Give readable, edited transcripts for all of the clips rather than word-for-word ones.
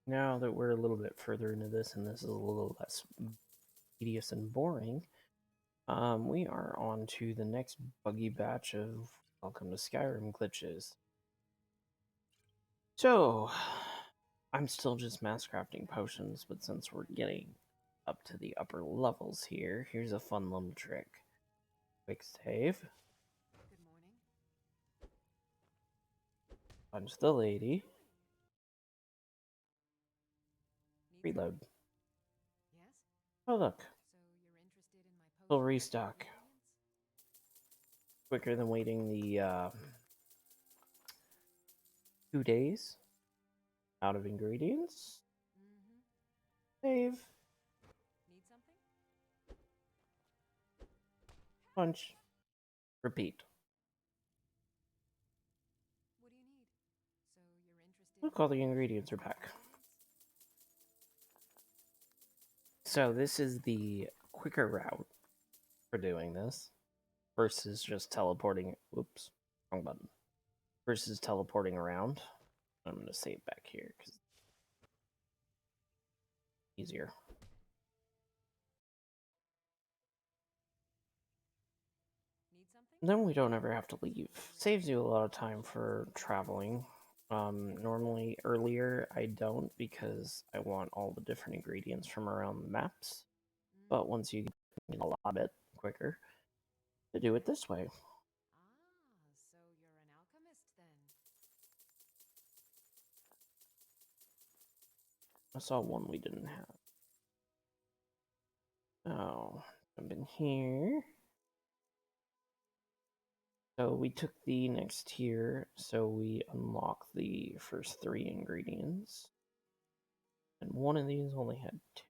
Now that we're a little bit further into this, and this is a little less tedious and boring, we are on to the next buggy batch of Welcome to Skyrim glitches. So, I'm still just mass crafting potions, but since we're getting up to the upper levels here, here's a fun little trick. Quick save. Good morning. Punch the lady. Need Reload. something? Yes? Oh look, So you're interested in my still potions and restock. ingredients? Quicker than waiting the 2 days. Out of ingredients. Mm-hmm. Save. Need something? Punch. Repeat. What do you need? So you're interested Look, in all my the potions ingredients are and back. ingredients? So this is the quicker route for doing this versus just teleporting. Whoops, wrong button. Versus teleporting around. I'm going to save back here because it's easier. Need something? Then we don't ever have to leave. Saves you a lot of time for traveling. Normally earlier I don't because I want all the different ingredients from around the maps. Mm-hmm. But once you get a lot bit quicker to do it this way. So you're an alchemist then? I saw one we didn't have. Oh, jump in here. So we took the next tier, so we unlock the first 3 ingredients. And one of these only had 2.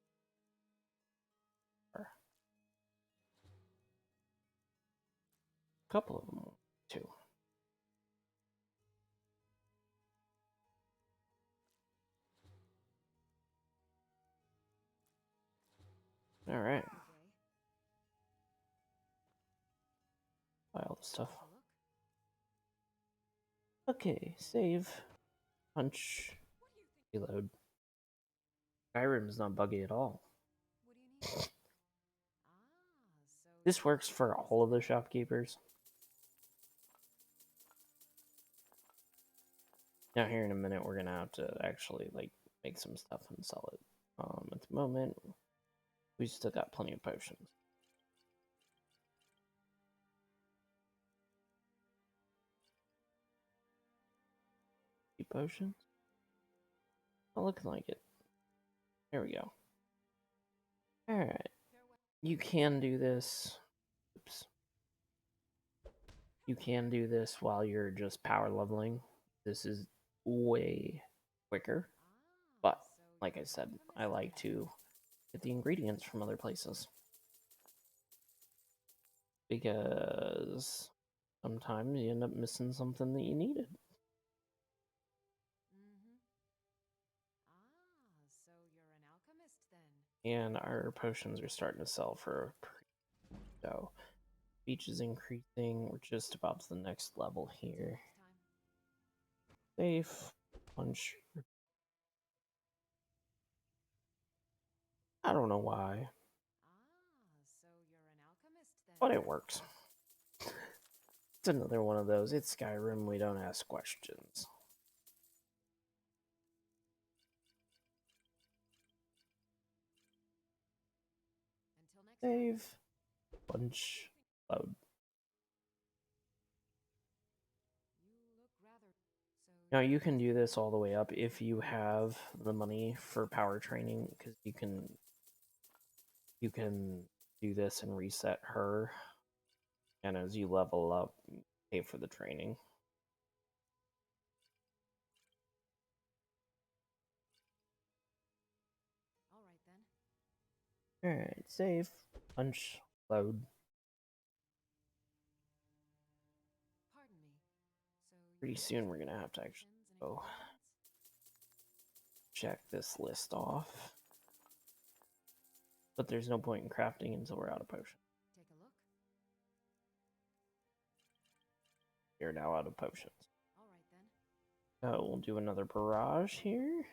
A couple of them 2. Alright. Okay. Buy all the stuff. Take a look. Okay, save. Punch. What do you think? Reload. Skyrim's not buggy at all. What do you need? So This you're an works for alchemist all of the then? shopkeepers. Now here in a minute we're gonna have to actually like make some stuff and sell it. At the moment, we still got plenty of potions. Potions? Not looking like it. There we go. Alright. You can do this. Oops. You can do this while you're just power leveling. This is way quicker. But, So like you're I an said, alchemist I like then? to get the ingredients from other places. Because sometimes you end up missing something that you needed. Mm-hmm. So you're an alchemist then? And our potions are starting to sell for so speech is increasing. We're just about to the next level Until here. next time. Safe. Punch. I don't know why, So you're an alchemist then? but it works. It's another one of those. It's Skyrim. We don't ask questions. Until next time. Save. Punch. Load. You look rather. So Now you're you can do interested this all the in way up potions if and you ingredients? have the money for power training, because you can do this and reset her, and as you level up, pay for the training. All right then. All right, save. Punch. Load. Pardon me. So Pretty you're soon we're interested gonna in have to actually potions and go ingredients? check this list off. But there's no point in crafting until we're out of potions. Take a look. We're now out of potions. All right then. So we'll do another barrage here.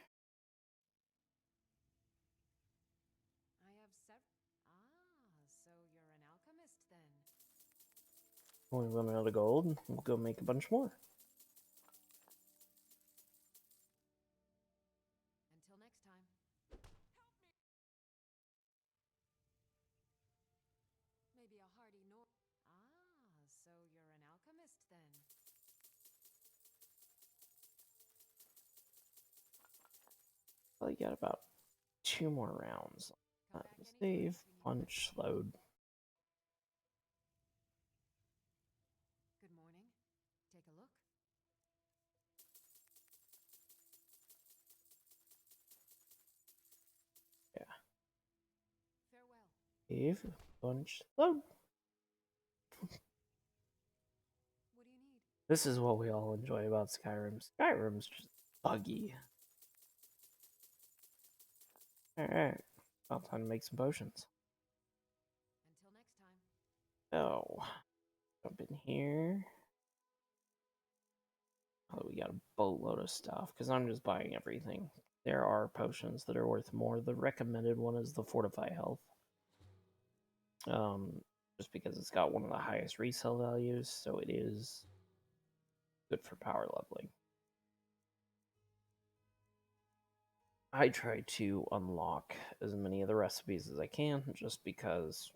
then. When we run out of gold, we'll go make a bunch more. Until next time. Maybe a hearty nor. So you're an alchemist then. Well, you got about 2 more rounds. Come back anytime Save, if you need punch, load. Good morning. Take a look. Yeah. Farewell. Save, punch, load. What do you need? This is what we all enjoy about Skyrim. Skyrim's just buggy. Alright. About time to make some potions. Until next time. So, jump in here. Oh, we got a boatload of stuff because I'm just buying everything. There are potions that are worth more. The recommended one is the Fortify Health. Just because it's got one of the highest resale values, so it is good for power leveling. I try to unlock as many of the recipes as I can, just because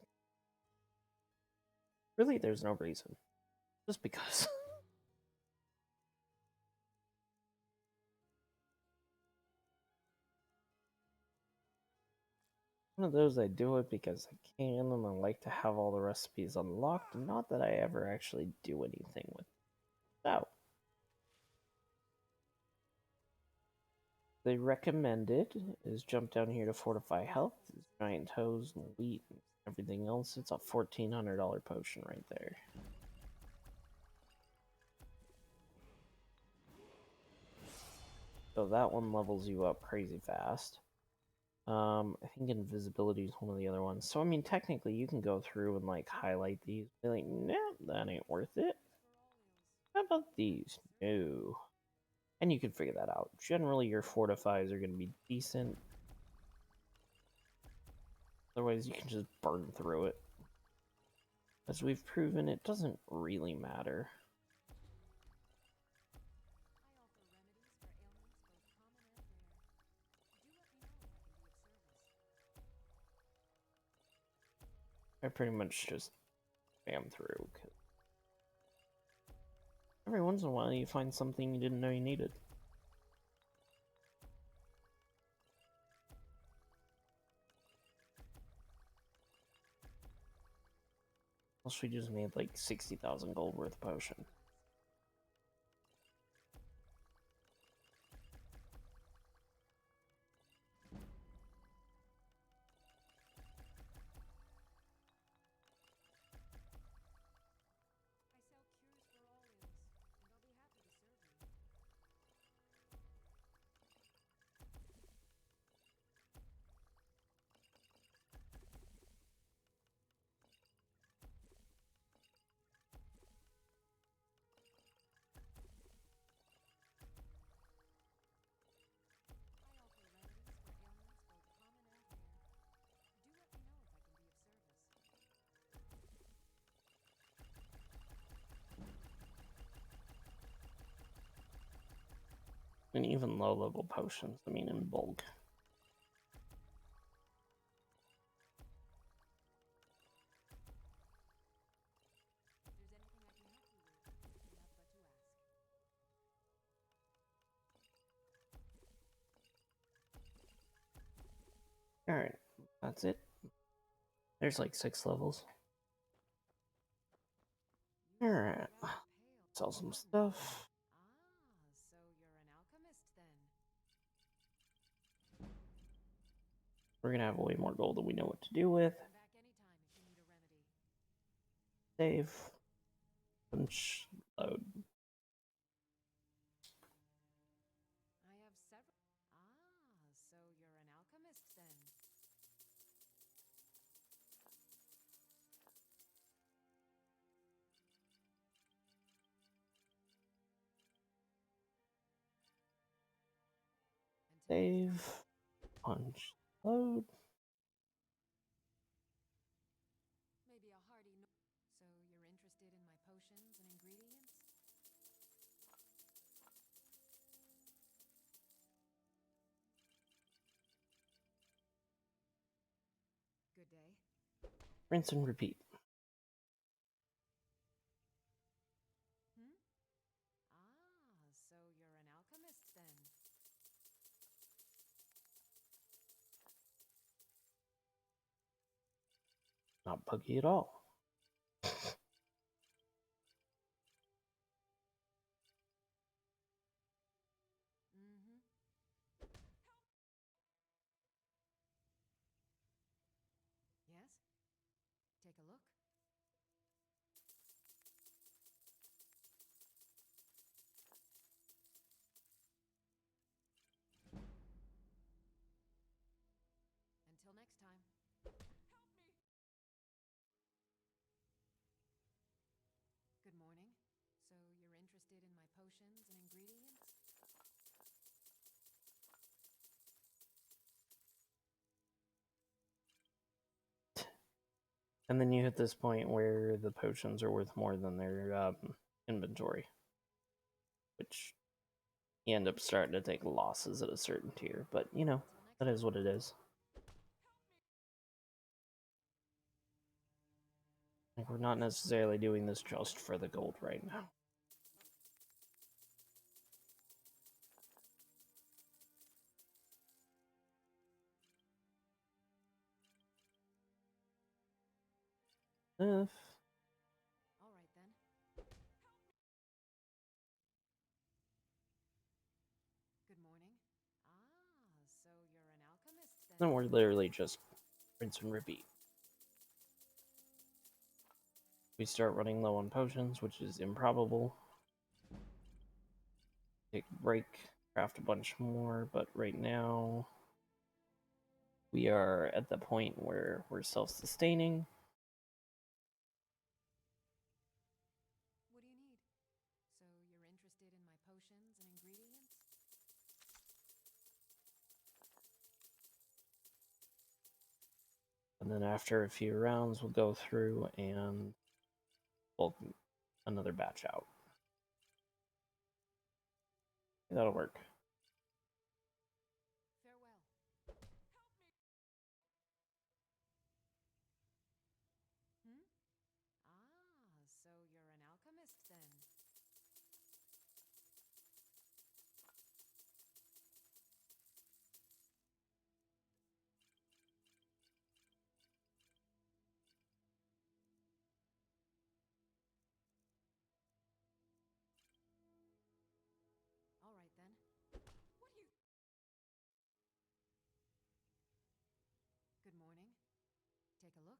really there's no reason. Just because. One of those I do it because I can, and I like to have all the recipes unlocked, not that I ever actually do anything with that. They recommend it is jump down here to Fortify Health, giant toes and wheat and everything else. It's a $1,400 potion right there. So that one levels you up crazy fast. I think invisibility is one of the other ones. So I mean, technically, you can go through and like highlight these, be like, nah, that ain't worth it. How about these? No. And you can figure that out. Generally, your fortifies are going to be decent. Otherwise, you can just burn through it. As we've proven, it doesn't really matter. I offer remedies for ailments both common and rare. Do let me know if I can be of service. I pretty much just spam through. Cause every once in a while, you find something you didn't know you needed. Plus, we just made like 60,000 gold worth of potion. And even low level potions, I mean, in bulk. Alright, that's it. There's like 6 levels. Alright, sell some stuff. So you're an alchemist then. We're gonna have way more gold than we know what to do with. Come back anytime if you need a remedy. Save. Punch. Load. I have several. So you're an alchemist then. Save. Punch. Load. Maybe a hearty day. Rinse and repeat. Hmm? So you're an alchemist then? Not buggy at all. Mm-hmm. Yes? Take a look. Until next time. Good morning. So you're interested in my potions and ingredients? And then you hit this point where the potions are worth more than their inventory, which you end up starting to take losses at a certain tier. But, you know, that is what it is. Like, we're not necessarily doing this just for the gold right now. All right then. Good morning. So you're an alchemist then? Then we're literally just rinse and repeat. We start running low on potions, which is improbable. Take a break, craft a bunch more, but right now we are at the point where we're self-sustaining. What do you need? So you're interested in my potions and ingredients? And then after a few rounds, we'll go through and bulk another batch out. That'll work. Farewell. Hmm? So you're an alchemist then? All right then. What do you... Good morning. Take a look.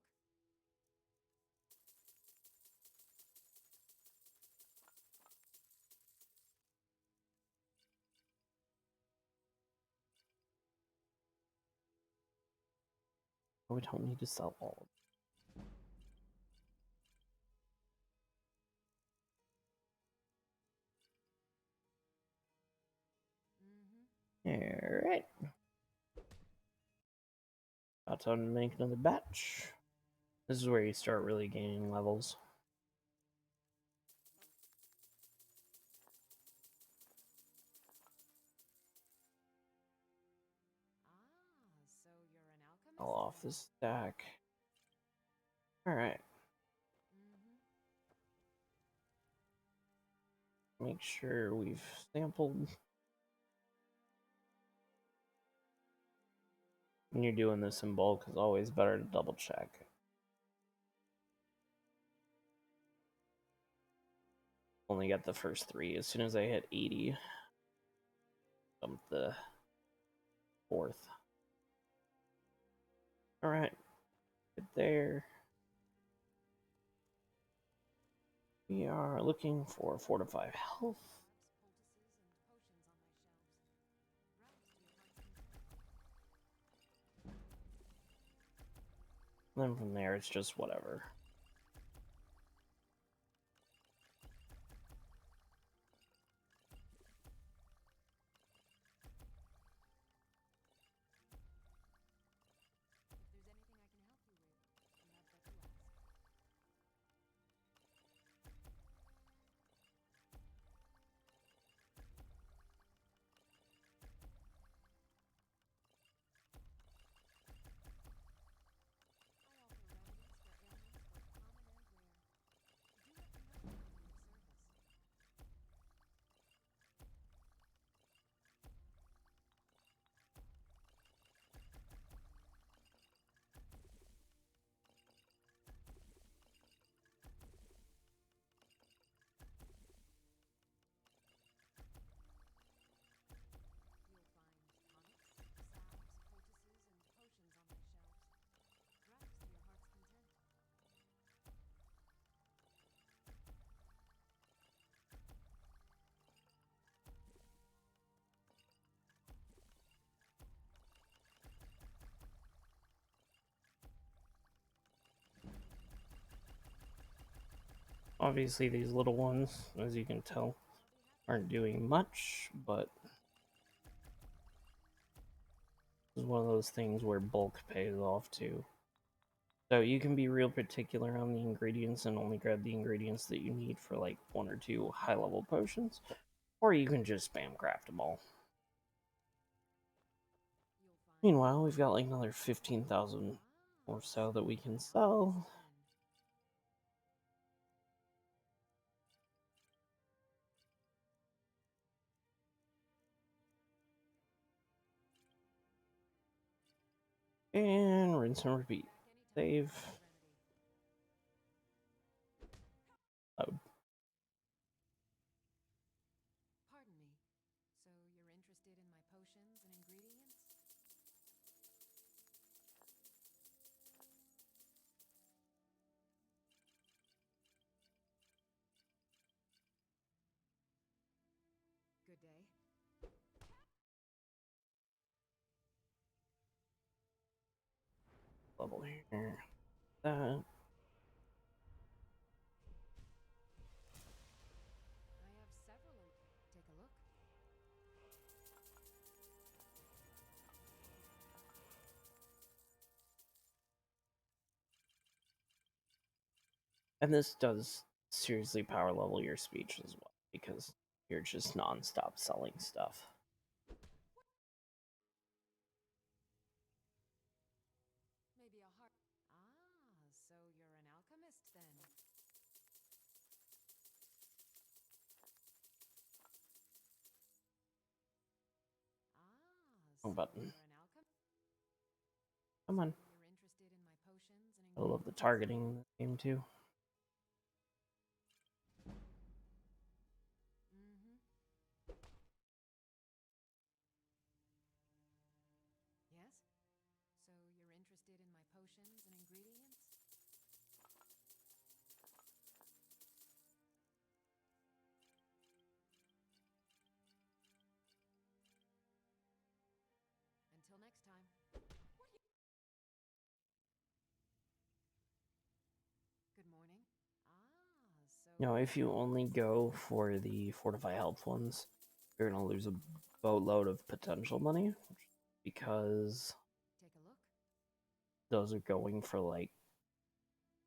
We don't need to sell all. Mm-hmm. Alright. About time to make another batch. This is where you start really gaining levels. So you're an alchemist All off then? this stack. Alright. Mm-hmm. Make sure we've sampled. When you're doing this in bulk, it's always better to double check. Only got the first 3. As soon as I hit 80, dump the 4th. Alright. Good there. We are looking for 4 to 5 health. And then from there, it's just whatever. If there's anything I can help you with, you have but to ask. Obviously, these little ones, as you can tell, aren't doing much, but this is one of those things where bulk pays off too. So you can be real particular on the ingredients and only grab the ingredients that you need for like 1 or 2 high-level potions, or you can just spam craft them all. Meanwhile, we've got like another 15,000 or so that we can sell. And rinse and repeat. Save. Load. Pardon me. So you're interested in my potions and ingredients? Good day. Level here. That. I have several. Take a look. And this does seriously power level your speech as well, because you're just non-stop selling stuff. Maybe a heart. So you're an alchemist then? Wrong button. You're an alchemist? Come on. You're interested in my potions and I love the ingredients? targeting in this game too. Mm-hmm. Yes? So you're interested in my potions and ingredients? Until next time. Good morning. So Now, if you only go for the Fortify Health ones, you're going to lose a boatload of potential money, because take a look. those are going for like,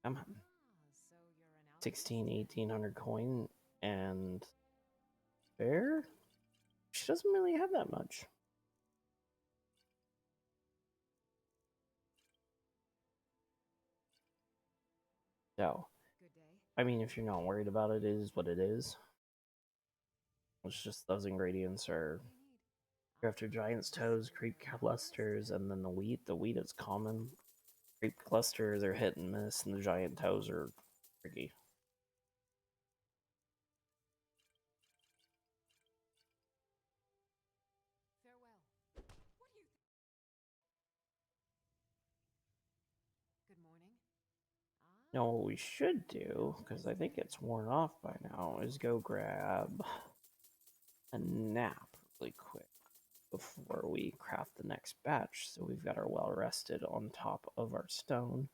come on, So you're an alchemist? 16, 1800 coin, and fair? She doesn't really have that much. So, Good day. I mean, if you're not worried about it, it is what it is. It's just those ingredients are after giant's toes, creep clusters, and then the wheat. The wheat is common. Creep clusters are hit and miss, and the giant toes are tricky. Farewell. What do you think? Good morning. Now, what we should do, because I think it's worn off by now, is go grab a nap really quick before we craft the next batch. So we've got our well rested on top of our stone.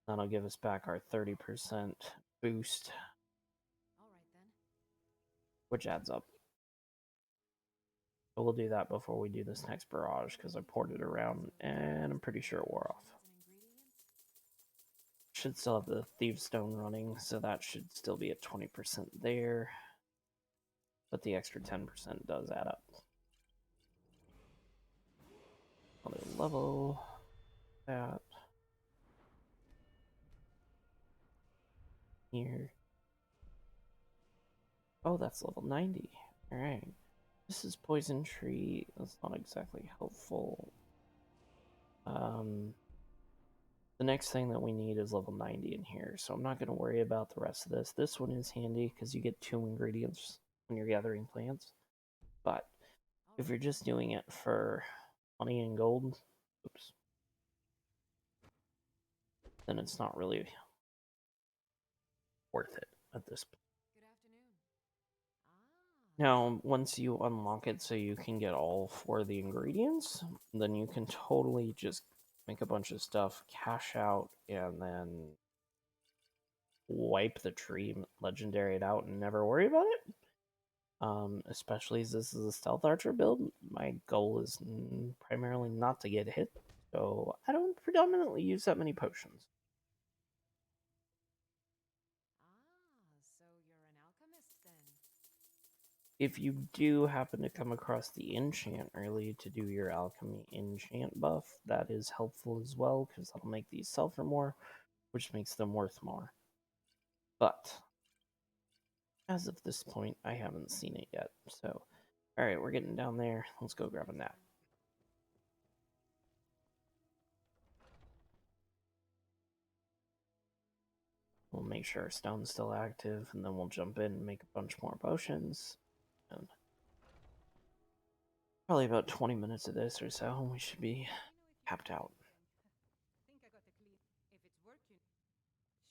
That'll give us back our 30% boost, All right then. which adds up. But we'll do that before we do this next barrage, because I poured it around and I'm pretty sure it wore off. Should still have the Thieves Stone running, so that should still be at 20% there. But the extra 10% does add up. Another level. That. Here. Oh, that's level 90. Alright. This is Poison Tree. That's not exactly helpful. The next thing that we need is level 90 in here, so I'm not going to worry about the rest of this. This one is handy because you get 2 ingredients when you're gathering plants. But if you're just doing it for money and gold, oops, then it's not really worth it at this point. Good afternoon. Now, once you unlock it so you can get all 4 of the ingredients, then you can totally just make a bunch of stuff, cash out, and then wipe the tree, legendary it out, and never worry about it. Especially as this is a stealth archer build, my goal is primarily not to get hit, so I don't predominantly use that many potions. So you're an alchemist then? If you do happen to come across the enchant early to do your alchemy enchant buff, that is helpful as well, because that'll make these sell for more, which makes them worth more. But as of this point, I haven't seen it yet. So, alright, we're getting down there. Let's go grab a nap. We'll make sure our stone's still active, and then we'll jump in and make a bunch more potions. And probably about 20 minutes of this or so, and we should be capped out. Think I got a clean. If it's working,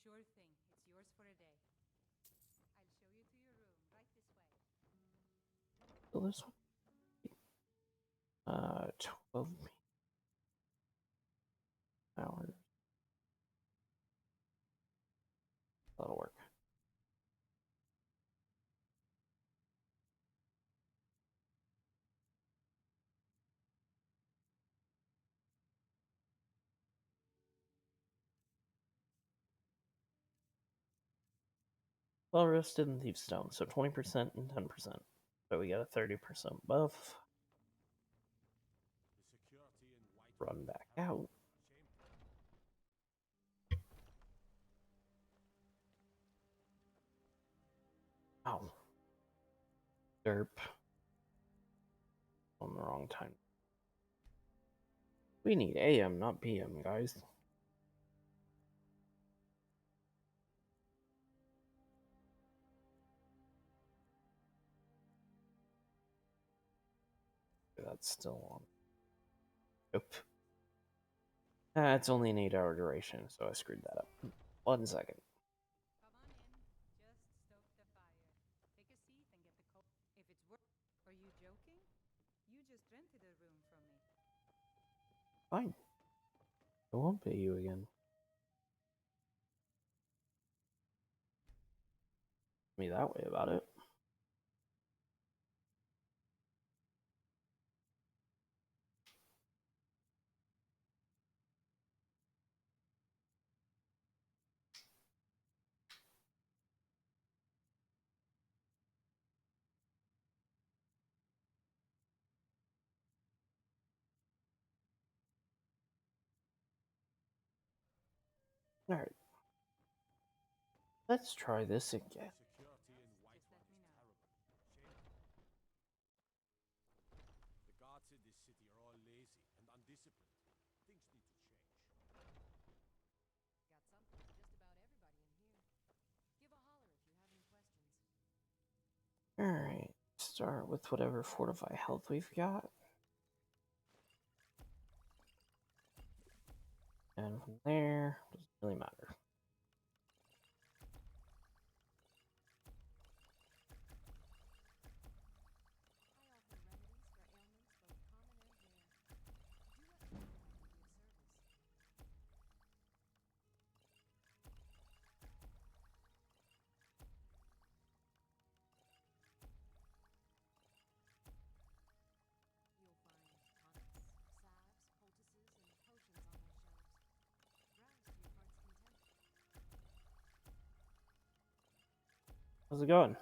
sure thing. It's yours for a day. I'll show you to your room right this way. So this one. 12 hours. That'll work. Well roasted and thief stone, so 20% and 10%. So we got a 30% buff. Run back out. Ow. Derp. On the wrong time. We need AM, not PM, guys. That's still on. Nope. It's only an 8-hour duration, so I screwed that up. 1 second. Come on in. Just stoke the fire. Take a seat and get the cold. If it's work, are you joking? You just rented a room from me. Fine. I won't pay you again. Me that way about it. Alright. Let's try this again. Just let me know. The guards in this city are all lazy and undisciplined. Things need to change. Got something for just about everybody in here. Give a holler if you have any questions. Alright. Start with whatever fortify health we've got. And from there, doesn't really matter. I offer remedies for ailments both common and rare. Do let me know if I can be of service. You'll find tonics, salves, poultices, and potions on my shelves. Browse to your heart's content. How's it going? If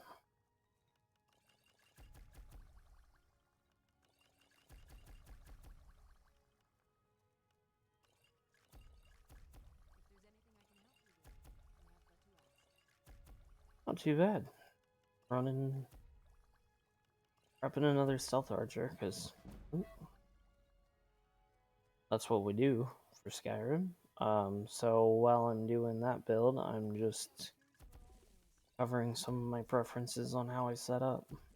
there's anything I can help you with, you have but to ask. Not too bad. Running. Prepping another stealth archer, because that's what we do for Skyrim. So while I'm doing that build, I'm just covering some of my preferences on how I set up. You'll find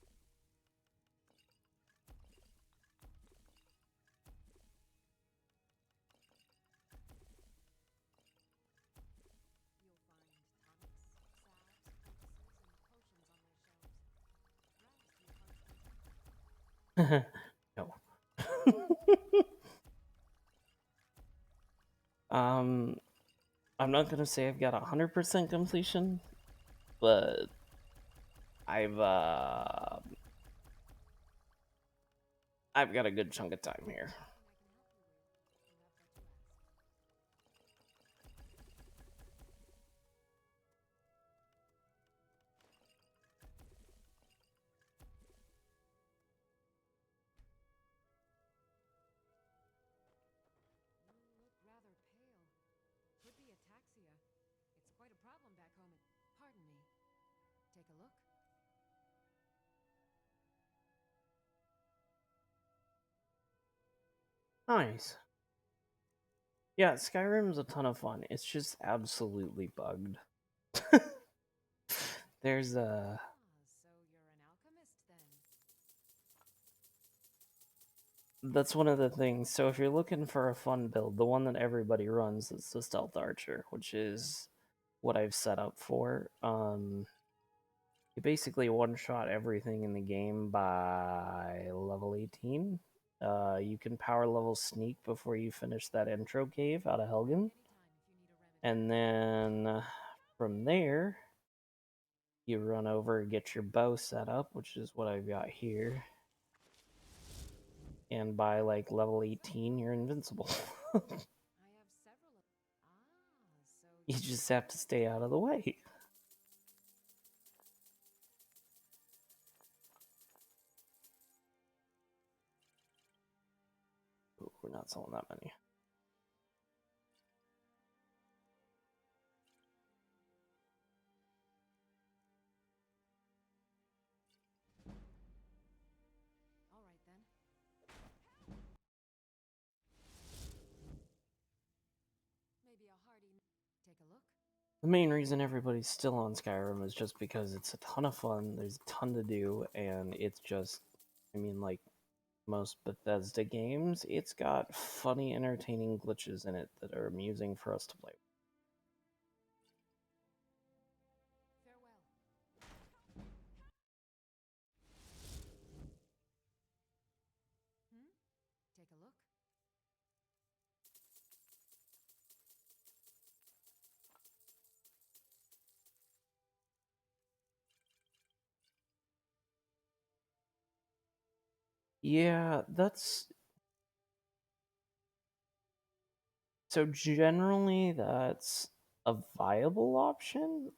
tonics, salves, poultices, and potions on my shelves. Browse to your heart's content. No. I'm not gonna say I've got 100% completion, but I've got a good chunk of time here. You look rather pale. Could be ataxia. It's quite a problem back home. Pardon me. Take a look. Nice. Yeah, Skyrim's a ton of fun. It's just absolutely bugged. There's a So you're an alchemist then? That's one of the things. So if you're looking for a fun build, the one that everybody runs is the Stealth Archer, which is what I've set up for. You basically one-shot everything in the game by level 18. You can power level Sneak before you finish that intro cave out of Helgen. And then from there, you run over and get your bow set up, which is what I've got here. And by like level 18, you're invincible. I have several. So You just have to stay out of the way. Ooh, we're not selling that many. all right then. Maybe a hearty. Take a look. The main reason everybody's still on Skyrim is just because it's a ton of fun, there's a ton to do, and it's just, I mean, like most Bethesda games, it's got funny, entertaining glitches in it that are amusing for us to play. Farewell. Take a look. Yeah, that's... So generally, that's a viable option.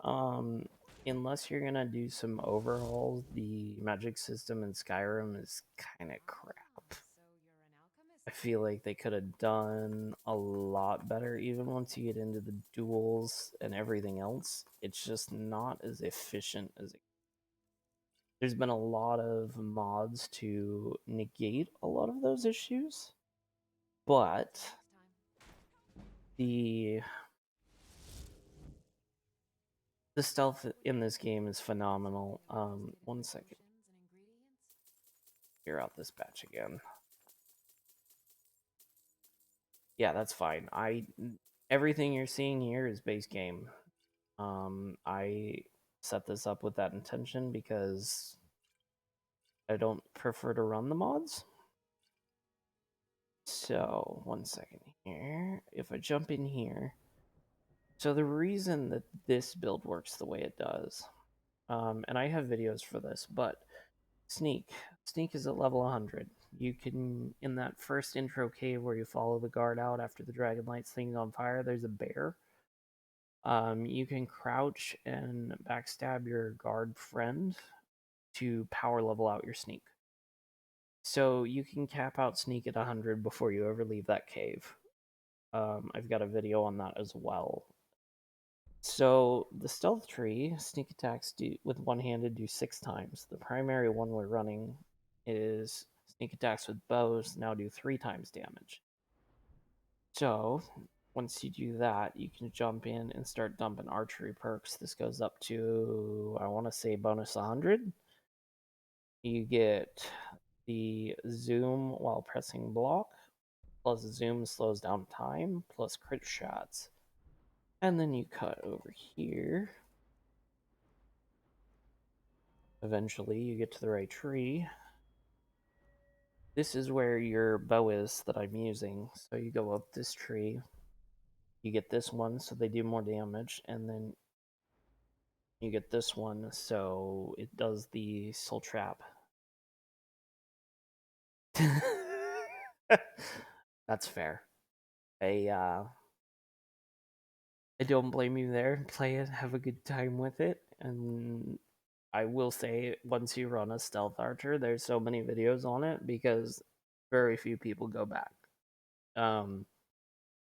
Unless you're gonna do some overhauls, the magic system in Skyrim is kind of crap. So you're an alchemist? I feel like they could have done a lot better, even once you get into the duels and everything else. It's just not as efficient as it. There's been a lot of mods to negate a lot of those issues, but the the stealth in this game is phenomenal. One second. Clear out this batch again. Yeah, that's fine. Everything you're seeing here is base game. I set this up with that intention because I don't prefer to run the mods. So, one second here. If I jump in here, so the reason that this build works the way it does, and I have videos for this, but Sneak is at level 100. You can, in that first intro cave where you follow the guard out after the dragon lights thing's on fire, there's a bear. You can crouch and backstab your guard friend to power level out your Sneak. So you can cap out Sneak at 100 before you ever leave that cave. I've got a video on that as well. So the stealth tree, sneak attacks with one-handed do 6 times. The primary one we're running is sneak attacks with bows now do 3 times damage. So once you do that, you can jump in and start dumping archery perks. This goes up to, I want to say, bonus 100. You get the zoom while pressing block, plus zoom slows down time, plus crit shots. And then you cut over here. Eventually, you get to the right tree. This is where your bow is that I'm using. So you go up this tree. you get this one, so they do more damage, and then you get this one, so it does the soul trap. That's fair. I don't blame you there. Play it, have a good time with it, and I will say, once you run a stealth archer, there's so many videos on it because very few people go back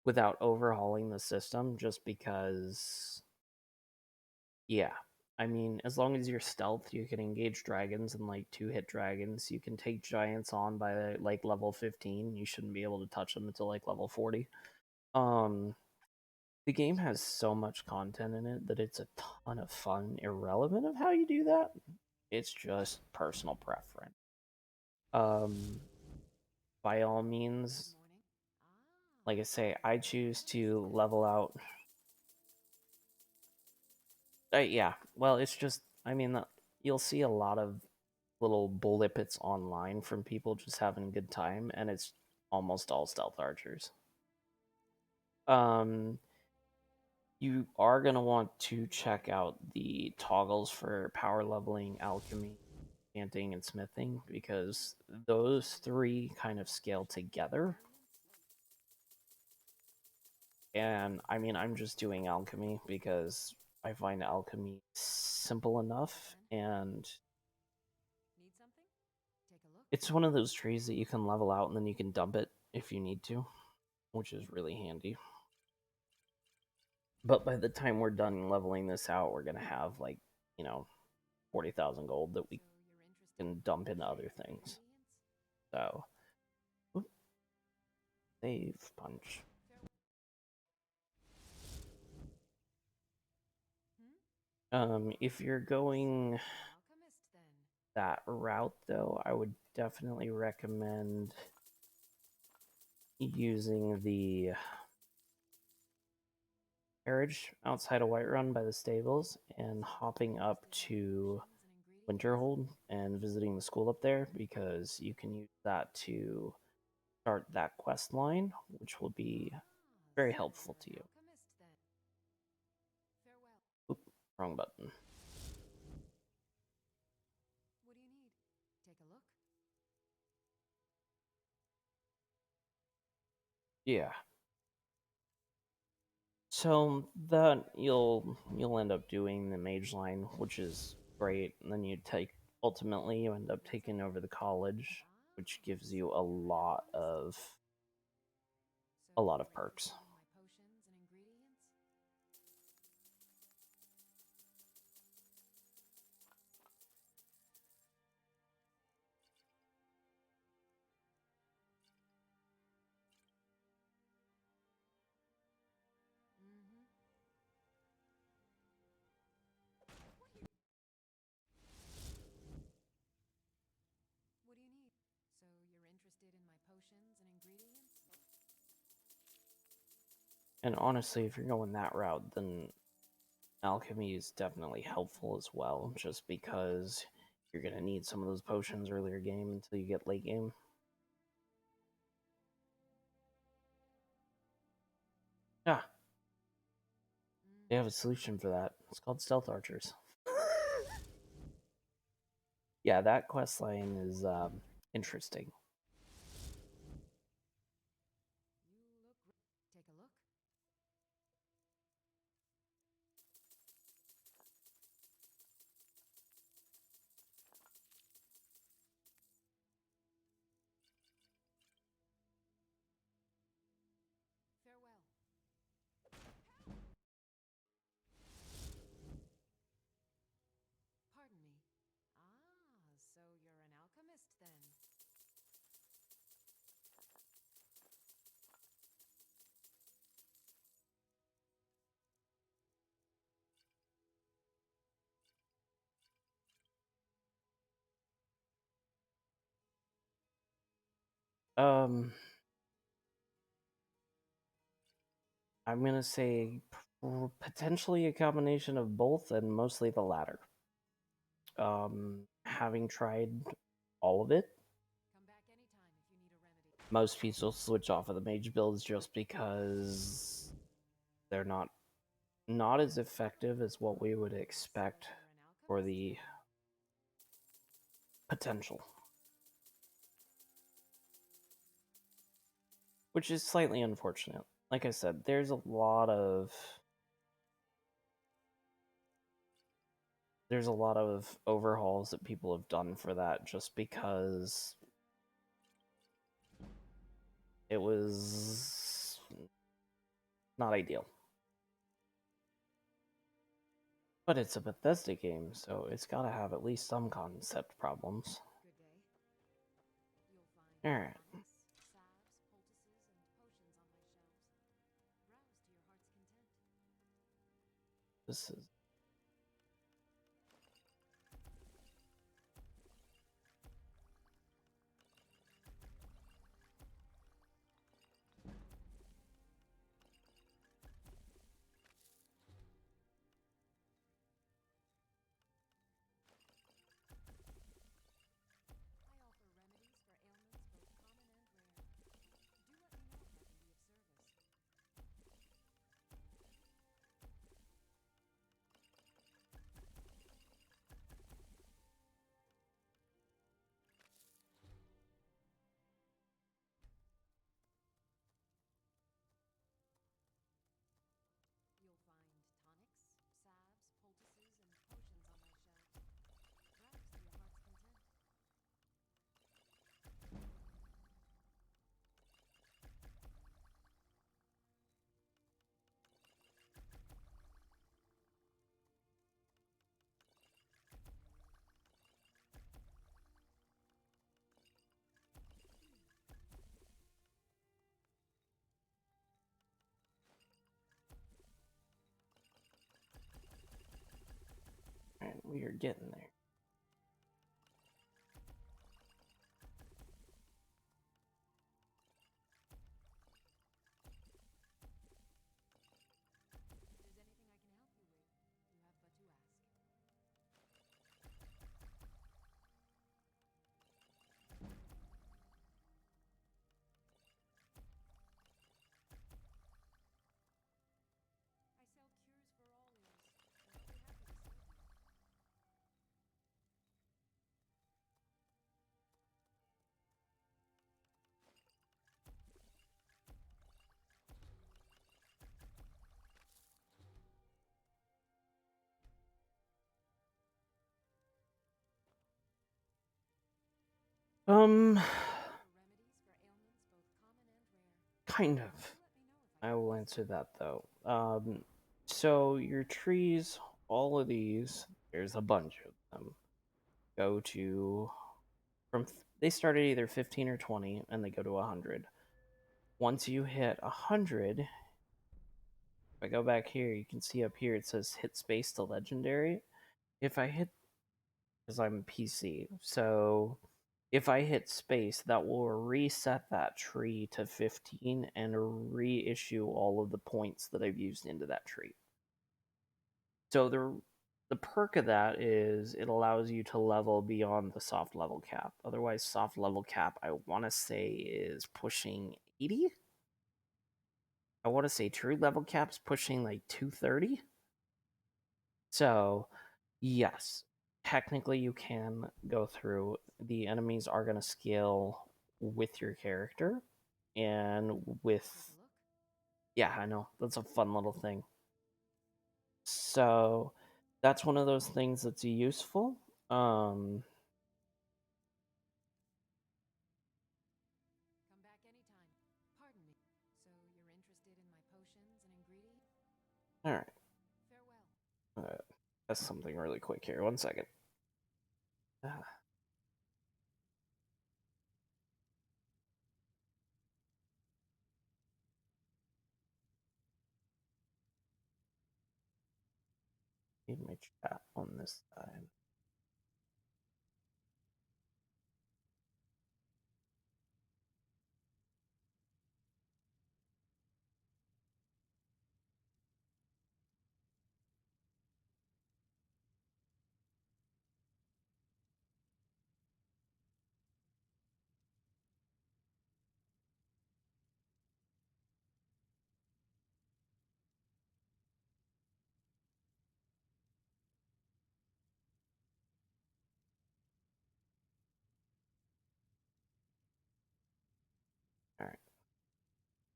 without overhauling the system, just because, yeah. I mean, as long as you're stealth, you can engage dragons and like 2-hit dragons. You can take giants on by like level 15. You shouldn't be able to touch them until like level 40. The game has so much content in it that it's a ton of fun, irrelevant of how you do that. It's just personal preference. By all means, like I say, I choose to level out. Yeah, well, it's just, I mean, you'll see a lot of little bullets online from people just having a good time, and it's almost all stealth archers. You are going to want to check out the toggles for power leveling, alchemy, enchanting, and smithing, because those three kind of scale together. And I mean, I'm just doing alchemy because I find alchemy simple enough, and it's one of those trees that you can level out and then you can dump it if you need to, which is really handy. But by the time we're done leveling this out, we're going to have, like, 40,000 gold that we can dump into other things. So, save punch. If you're going that route, though, I would definitely recommend using the carriage outside of Whiterun by the stables and hopping up to Winterhold and visiting the school up there, because you can use that to start that quest line, which will be very helpful to you. Oop, wrong button. What do you need? Take a look. Yeah. So that you'll end up doing the mage line, which is great, and then ultimately you end up taking over the college, which gives you a lot of perks. What do you need? So you're interested in my potions and ingredients? And honestly, if you're going that route, then alchemy is definitely helpful as well, just because you're going to need some of those potions earlier game until you get late game. Yeah. They have a solution for that. It's called stealth archers. Yeah, that quest line is interesting. Take a look. Farewell. Pardon me. So you're an alchemist then? I'm gonna say potentially a combination of both, and mostly the latter. Having tried all of it, Come back anytime if you need a remedy. most people switch off of the mage builds just because they're not as effective as what we would expect for the potential. Which is slightly unfortunate. Like I said, there's a lot of overhauls that people have done for that just because it was not ideal. But it's a Bethesda game, so it's got to have at least some concept problems. Good day. You'll find Alright. tonics, salves, poultices, and potions on my shelves. Browse to your heart's content. This is I offer remedies for ailments both common and rare. Do let me know if I can be of service. You'll find tonics, salves, poultices, and potions on my shelves. Browse to your heart's content. alright, we are getting there. If there's anything I can help you with, you have but to ask. I sell cures for all ills, and I'll be happy to serve you. Um, Offer remedies for ailments both common and rare. kind Do of. let me know if I I can will be of answer that service. though. So your trees, all of these, there's a bunch of them. Go to they start at either 15 or 20 and they go to 100. Once you hit 100, if I go back here, you can see up here it says hit space to legendary. If I hit, because I'm PC, so if I hit space, that will reset that tree to 15 and reissue all of the points that I've used into that tree. So the perk of that is it allows you to level beyond the soft level cap. Otherwise, soft level cap, I want to say, is pushing 80. I want to say true level cap's pushing like 230. So, yes, technically you can go through. The enemies are going to scale with your character and with. Take a look. Yeah, I know. That's a fun little thing. So, that's one of those things that's useful. Come back anytime. Pardon me. So you're interested in my potions and ingredients? All right. Farewell. That's something really quick here. One second. Need my chat on this side.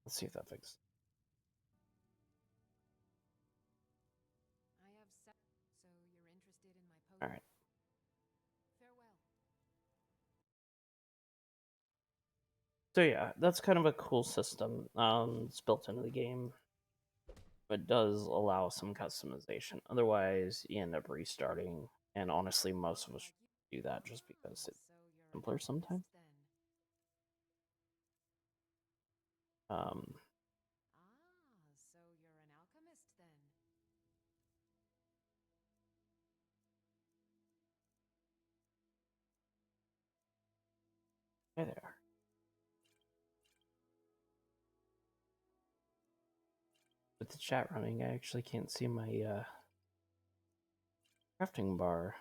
Let's see if that fixes. I have so you're interested in my post. All right. Farewell. So yeah, that's kind of a cool system. It's built into the game, but does allow some customization. Otherwise, you end up restarting. And honestly, most of us do that just because it's So you're simpler an sometimes. alchemist then. Um, So you're an alchemist then. Hey there. With the chat running, I actually can't see my crafting bar.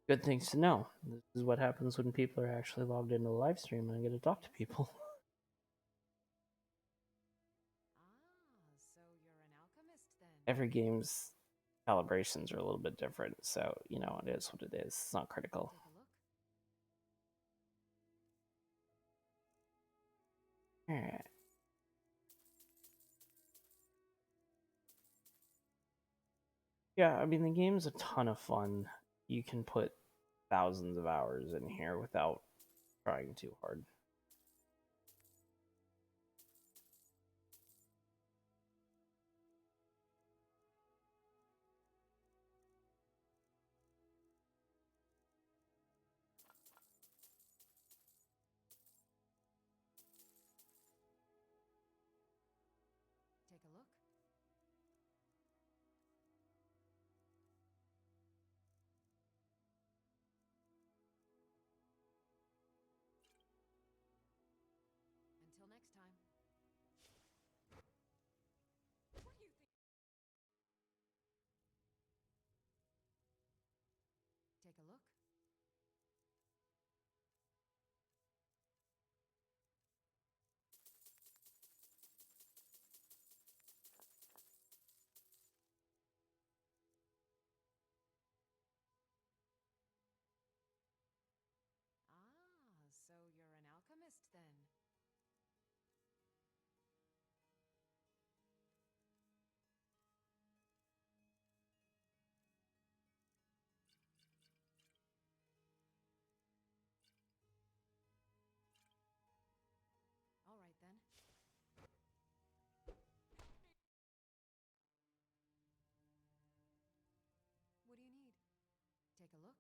Good things to know. This is what happens when people are actually logged into the live stream and I get to talk to people. So you're an alchemist then. Every game's calibrations are a little bit different, so you know it is what it is. It's not critical. Take a look. Alright. Yeah, I mean the game's a ton of fun. You can put thousands of hours in here without trying too hard. Take a look. Until next time. What do you think? Take a look. So you're an alchemist then. All right then. What do you need? Take a look.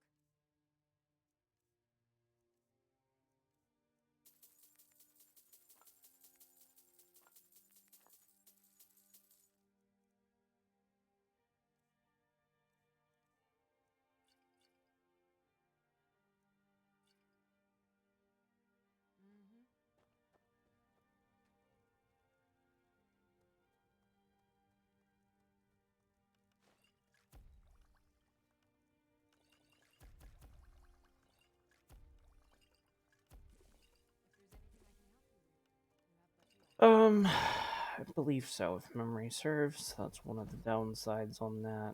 Mm-hmm. I believe so, if memory serves. That's one of the downsides on that.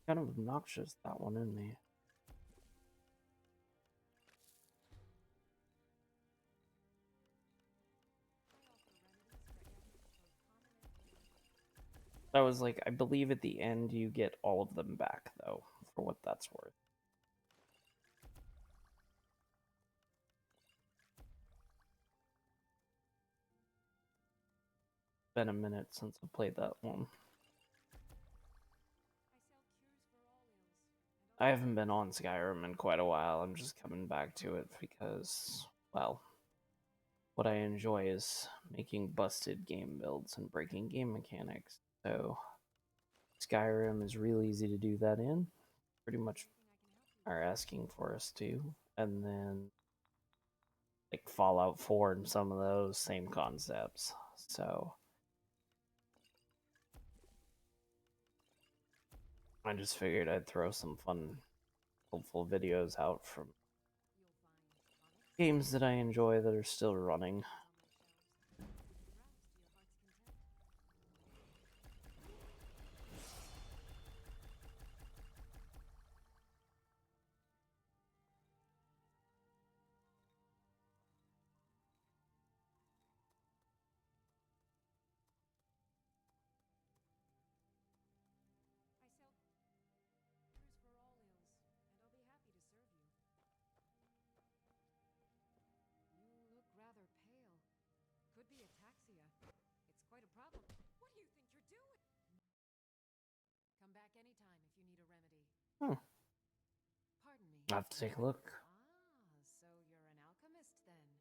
Kind of obnoxious, that one, isn't he? That was like, I believe at the end you get all of them back, though, for what that's worth. Been a minute since I played that one. I haven't been on Skyrim in quite a while. I'm just coming back to it because, well, what I enjoy is making busted game builds and breaking game mechanics. So Skyrim is real easy to do that in. Pretty much are asking for us to. And then like Fallout 4 and some of those same concepts. So I just figured I'd throw some fun, helpful videos out from games that I enjoy that are still running. back anytime if you need a remedy. Hmm. Pardon me. I'll have to take a look. So you're an alchemist then?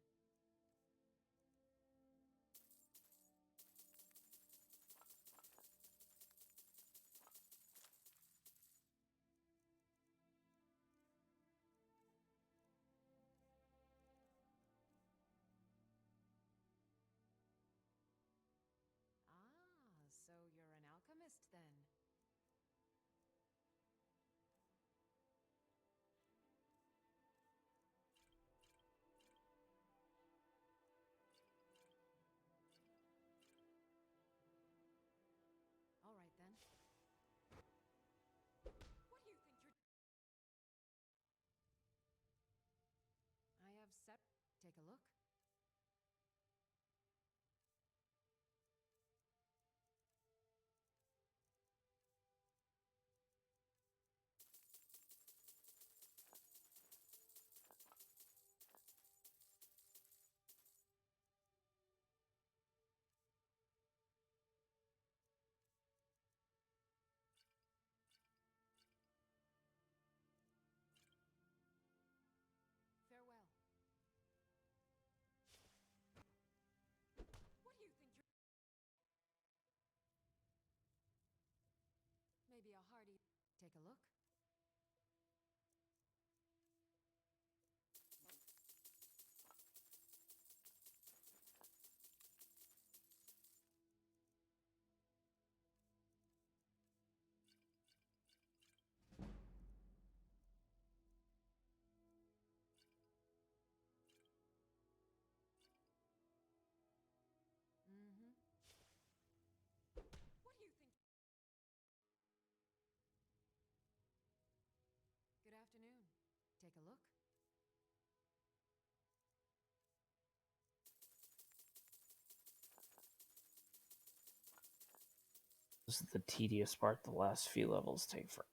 So you're an alchemist then? All right then. What do you think you're... I have set... Take a look. Farewell. What do you think you're... Maybe a hearty... Take a look. Mm-hmm. What do you think? Good afternoon. Take a look. This is the tedious part. The last few levels take for.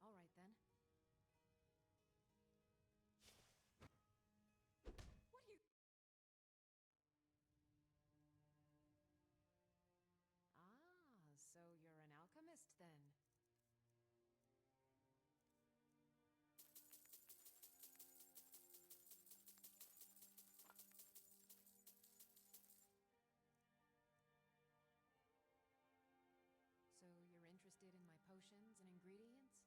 All right then. What do you... So you're an alchemist then? So you're interested in my potions and ingredients?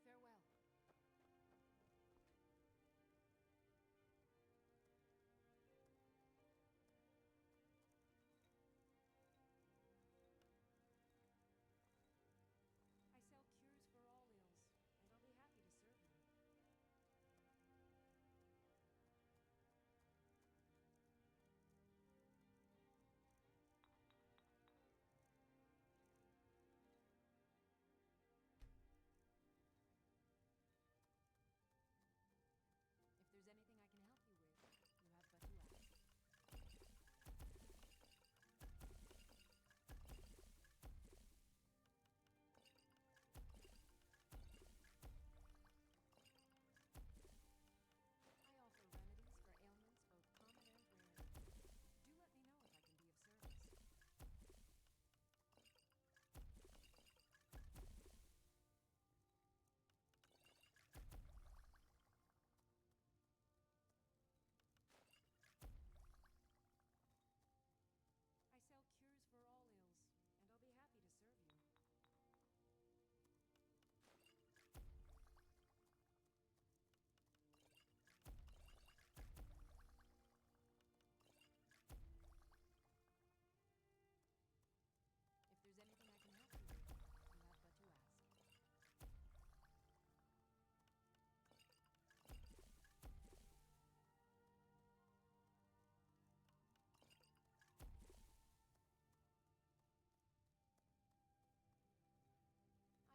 Farewell. I sell cures for all ills, and I'll be happy to serve you. If there's anything I can help you with, you have but to ask. I offer remedies for ailments both common and rare. Do let me know if I can be of service. I sell cures for all ills, and I'll be happy to serve you. If there's anything I can help you with, you have but to ask.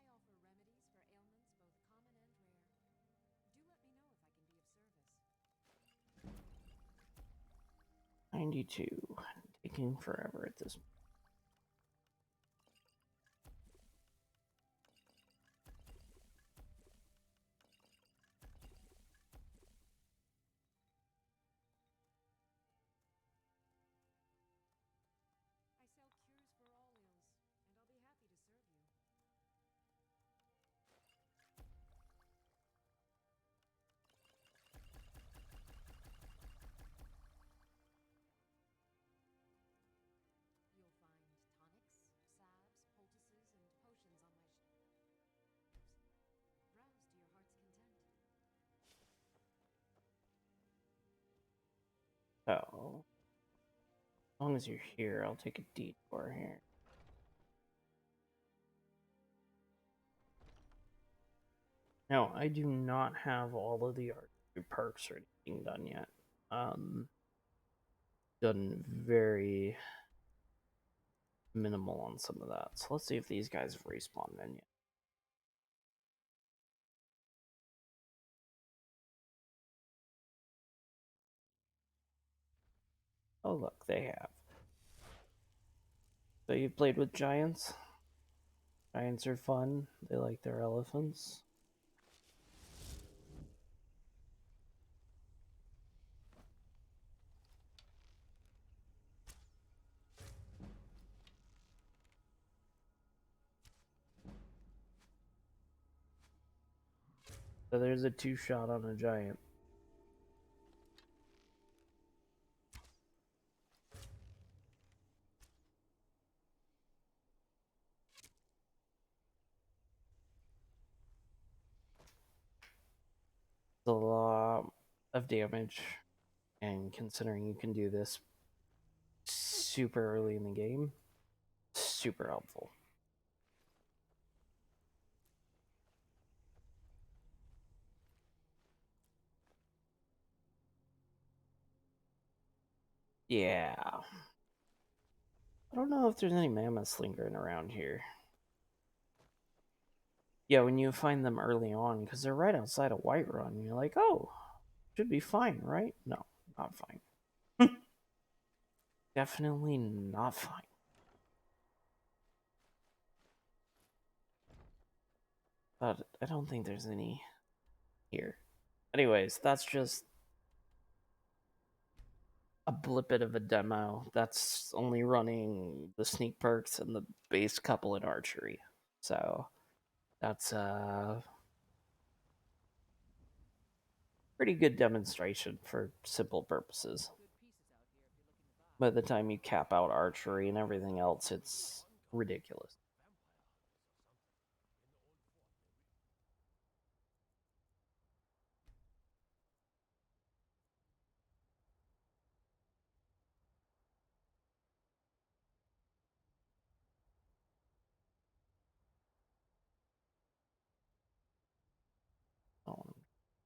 I offer remedies for ailments both common and rare. Do let me know if I can be of service. 92. taking forever at this point. I sell cures for all ills, and I'll be happy to serve you. You'll find tonics, salves, poultices, and potions on my browse to your heart's content. So, as long as you're here, I'll take a detour here. No, I do not have all of the archery perks or anything done yet. Done very minimal on some of that. So let's see if these guys have respawned in yet. Oh look, they have. So you played with giants? Giants are fun. They like their elephants. So there's a 2-shot on a giant. It's a lot of damage, and considering you can do this super early in the game, super helpful. Yeah. I don't know if there's any mammoths lingering around here. Yeah, when you find them early on, because they're right outside of Whiterun, you're like, oh, should be fine, right? No, not fine. Definitely not fine. But I don't think there's any here. Anyways, that's just a blippet of a demo that's only running the sneak perks and the base couple in archery. So that's a pretty good demonstration for simple purposes. By the time you cap out archery and everything else, it's ridiculous. Oh,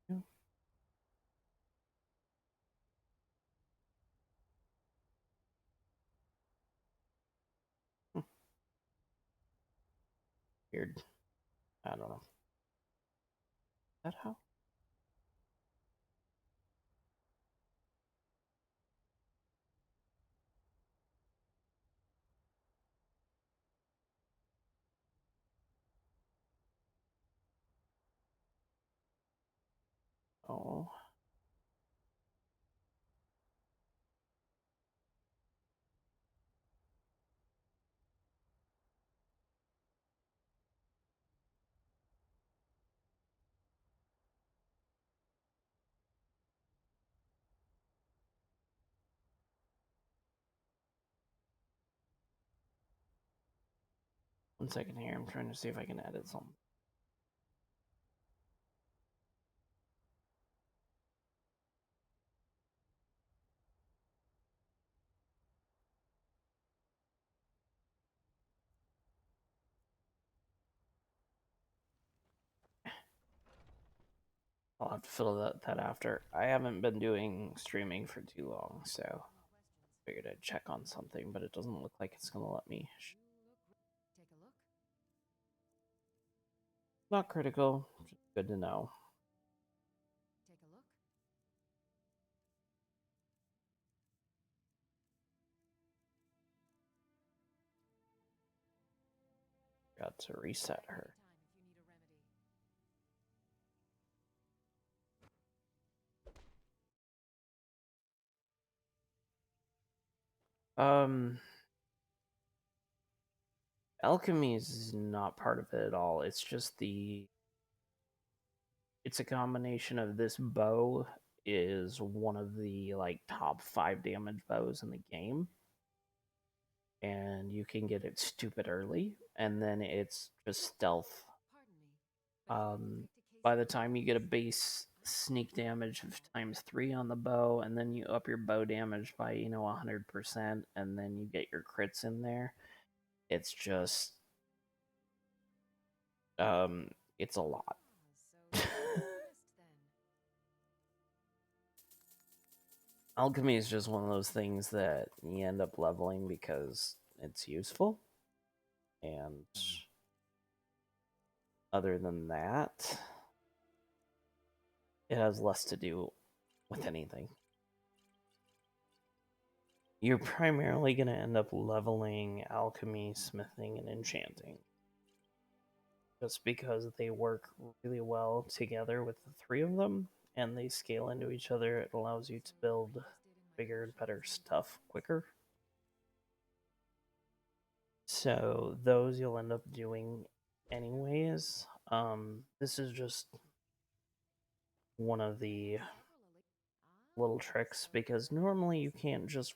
yeah. Weird. I don't know. Is that how? Oh. 1 second here. I'm trying to see if I can edit something. I'll have to fill that after. I haven't been doing streaming for too long, so figured I'd check on something, but it doesn't look like it's gonna let me. Take a look. Not critical, just good to know. Take a look. forgot to reset her. Alchemy is not part of it at all. It's just it's a combination of this bow is one of the like top 5 damage bows in the game. And you can get it stupid early, and then it's just stealth. By the time you get a base sneak damage of ×3 on the bow, and then you up your bow damage by 100%, and then you get your crits in there. It's just it's a lot. Alchemy is just one of those things that you end up leveling because it's useful, and other than that, it has less to do with anything. You're primarily going to end up leveling alchemy, smithing, and enchanting. Just because they work really well together with the 3 of them, and they scale into each other, it allows you to build bigger and better stuff quicker. So those you'll end up doing anyways. This is just one of the little tricks, because normally you can't just...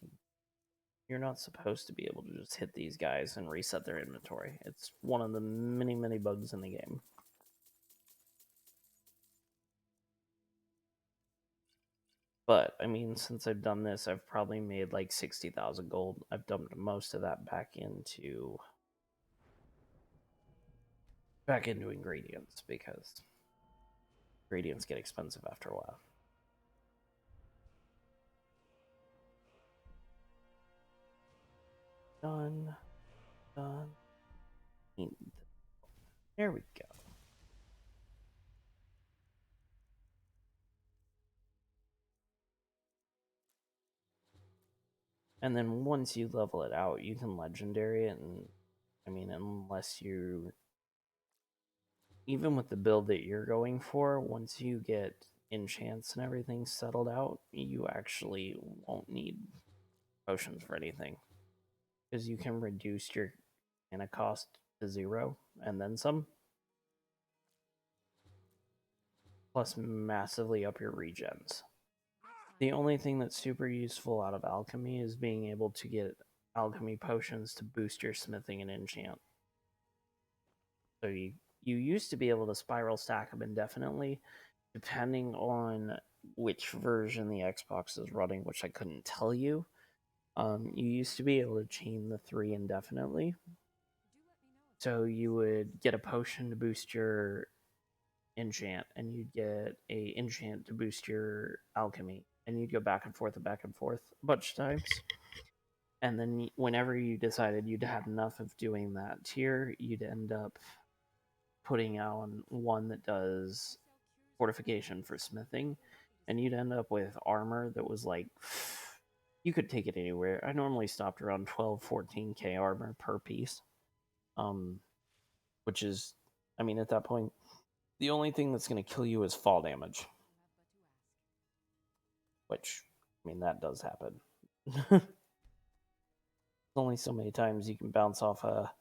You're not supposed to be able to just hit these guys and reset their inventory. It's one of the many, many bugs in the game. But, I mean, since I've done this, I've probably made like 60,000 gold. I've dumped most of that back into ingredients, because ingredients get expensive after a while. Done. There we go. And then once you level it out, you can legendary it, and I mean, unless you... Even with the build that you're going for, once you get enchants and everything settled out, you actually won't need potions for anything, because you can reduce your mana cost to 0 and then some, plus massively up your regens. The only thing that's super useful out of alchemy is being able to get alchemy potions to boost your smithing and enchant. So you used to be able to spiral stack them indefinitely, depending on which version the Xbox is running, which I couldn't tell you. You used to be able to chain the 3 indefinitely. So you would get a potion to boost your enchant, and you'd get a enchant to boost your alchemy, and you'd go back and forth a bunch of times. And then whenever you decided you'd had enough of doing that tier, you'd end up putting on one that does fortification for smithing, and you'd end up with armor that was like... You could take it anywhere. I normally stopped around 12-14k armor per piece. Which is, I mean, at that point, the only thing that's going to kill you is fall damage. Which, I mean, that does happen. There's only so many times you can bounce off a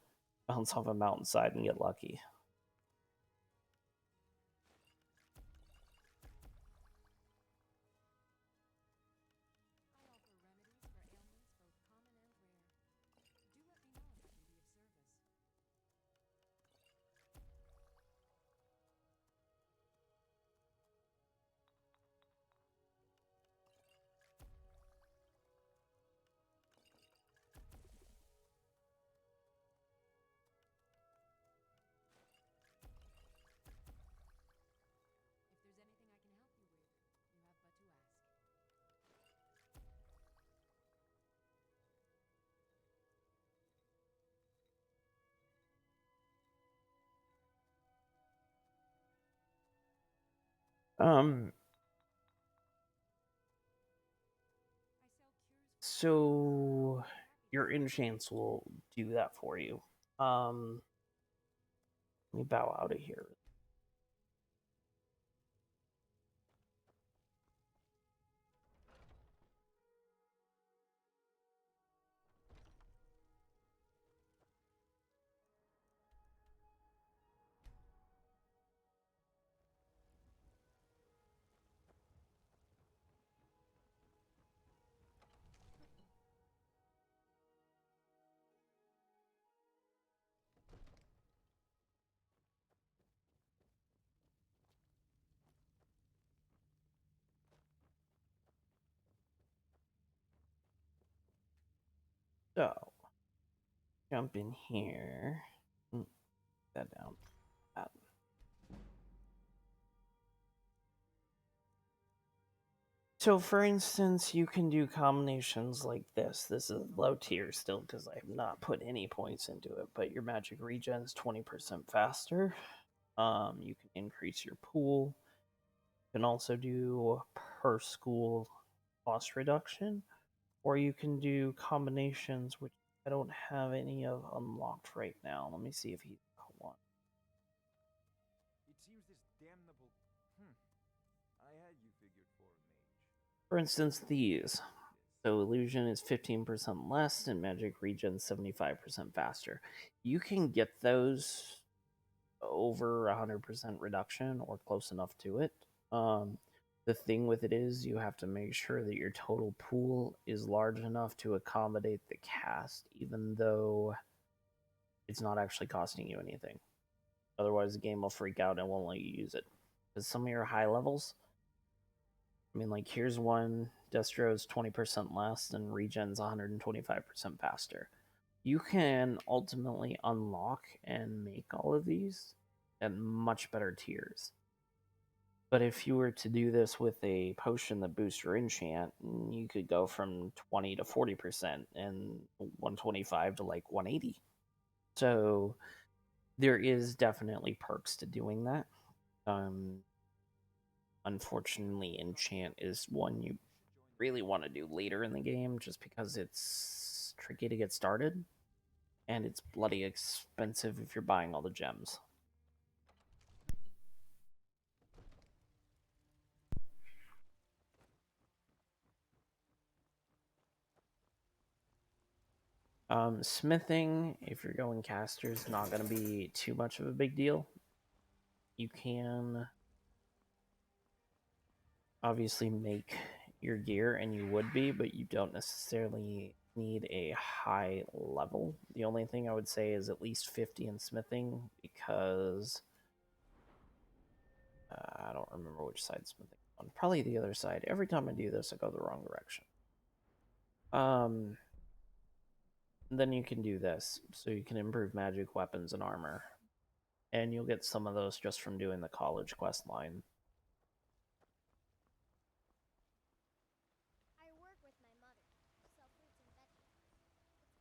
mountainside and get lucky. So your enchants will do that for you. Let me bow out of here. So, jump in here. That down. That. So, for instance, you can do combinations like this. This is low tier still because I have not put any points into it, but your magic regen's 20% faster. You can increase your pool. You can also do per school cost reduction, or you can do combinations, which I don't have any of unlocked right now. Let me see if he's got one. It seems this damnable. I had you figured for a mage. For instance, these. So illusion is 15% less and magic regen 75% faster. You can get those over 100% reduction or close enough to it. The thing with it is you have to make sure that your total pool is large enough to accommodate the cast, even though it's not actually costing you anything. Otherwise, the game will freak out and won't let you use it. Because some of your high levels, I mean, like, here's one, Destro's 20% less, and regen's 125% faster. You can ultimately unlock and make all of these at much better tiers. But if you were to do this with a potion that boosts your enchant, you could go from 20 to 40% and 125 to like 180. So there is definitely perks to doing that. Unfortunately, enchant is one you really want to do later in the game just because it's tricky to get started and it's bloody expensive if you're buying all the gems. Smithing, if you're going caster, is not going to be too much of a big deal. You can obviously make your gear, and you would be, but you don't necessarily need a high level. The only thing I would say is at least 50 in smithing, because I don't remember which side smithing on. Probably the other side. Every time I do this, I go the wrong direction. Then you can do this, so you can improve magic, weapons, and armor. And you'll get some of those just from doing the college quest line. I work with my mother, sell fruits and vegetables. It's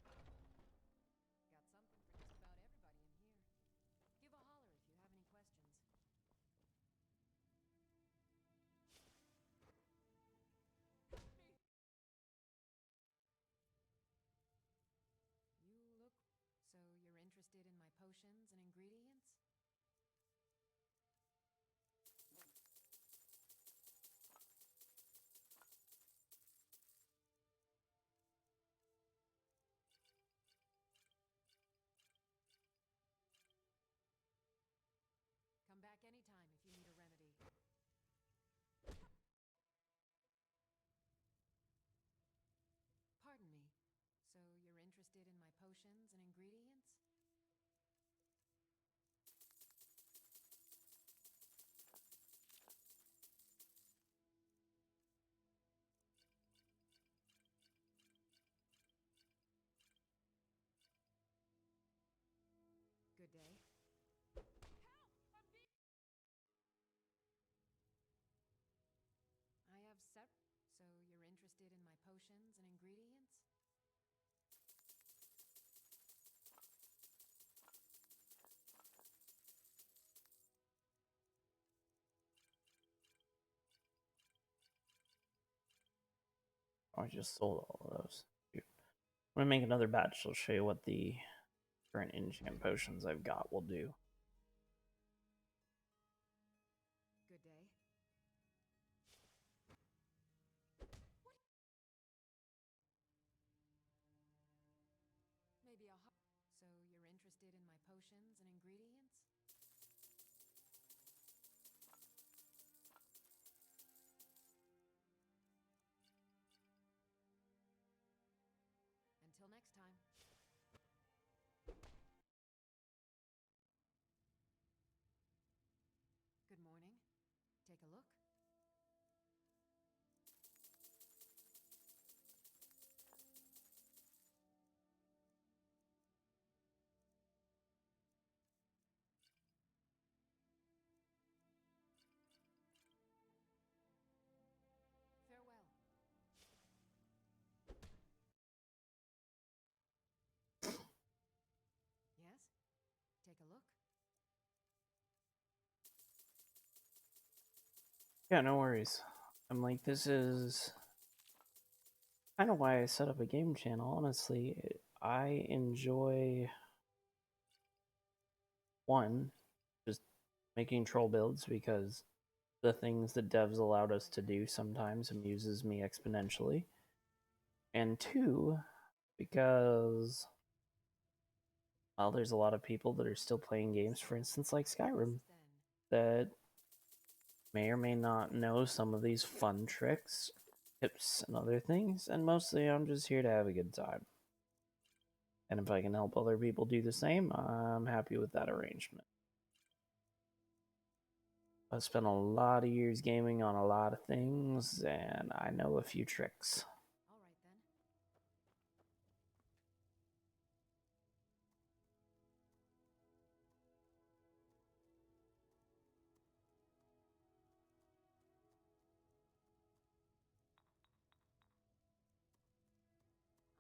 fun mostly. Got something for just about everybody in here. Give a holler if you have any questions. You look... So you're interested in my potions and ingredients? Come back anytime if you need a remedy. Pardon me. So you're interested in my potions and ingredients? Good day. I have set. So you're interested in my potions and ingredients? Oh, I just sold all of those. Shoot. I'm gonna make another batch. I'll show you what the current enchant potions I've got will do. Good day. Maybe I'll. So you're interested in my potions and ingredients? Until next time. Good morning. Take a look. Farewell. Yes? Take a look. Yeah, no worries. I'm like, this is kind of why I set up a game channel, honestly. I enjoy, one, just making troll builds because the things that devs allowed us to do sometimes amuses me exponentially. And two, because, well, there's a lot of people that are still playing games, for instance, like Skyrim, that may or may not know some of these fun tricks, tips, and other things, and mostly I'm just here to have a good time. And if I can help other people do the same, I'm happy with that arrangement. I've spent a lot of years gaming on a lot of things, and I know a few tricks. All right then.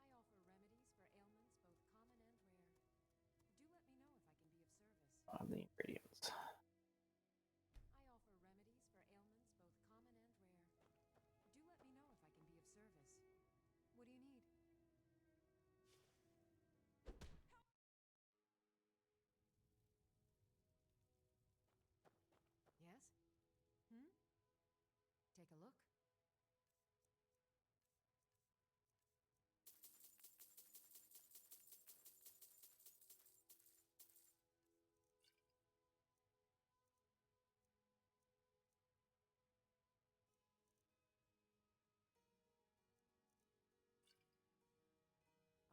I offer remedies for ailments both common and rare. Do let me know if I can be of service. On the ingredients. I offer remedies for ailments both common and rare. Do let me know if I can be of service. What do you need? Yes? Take a look.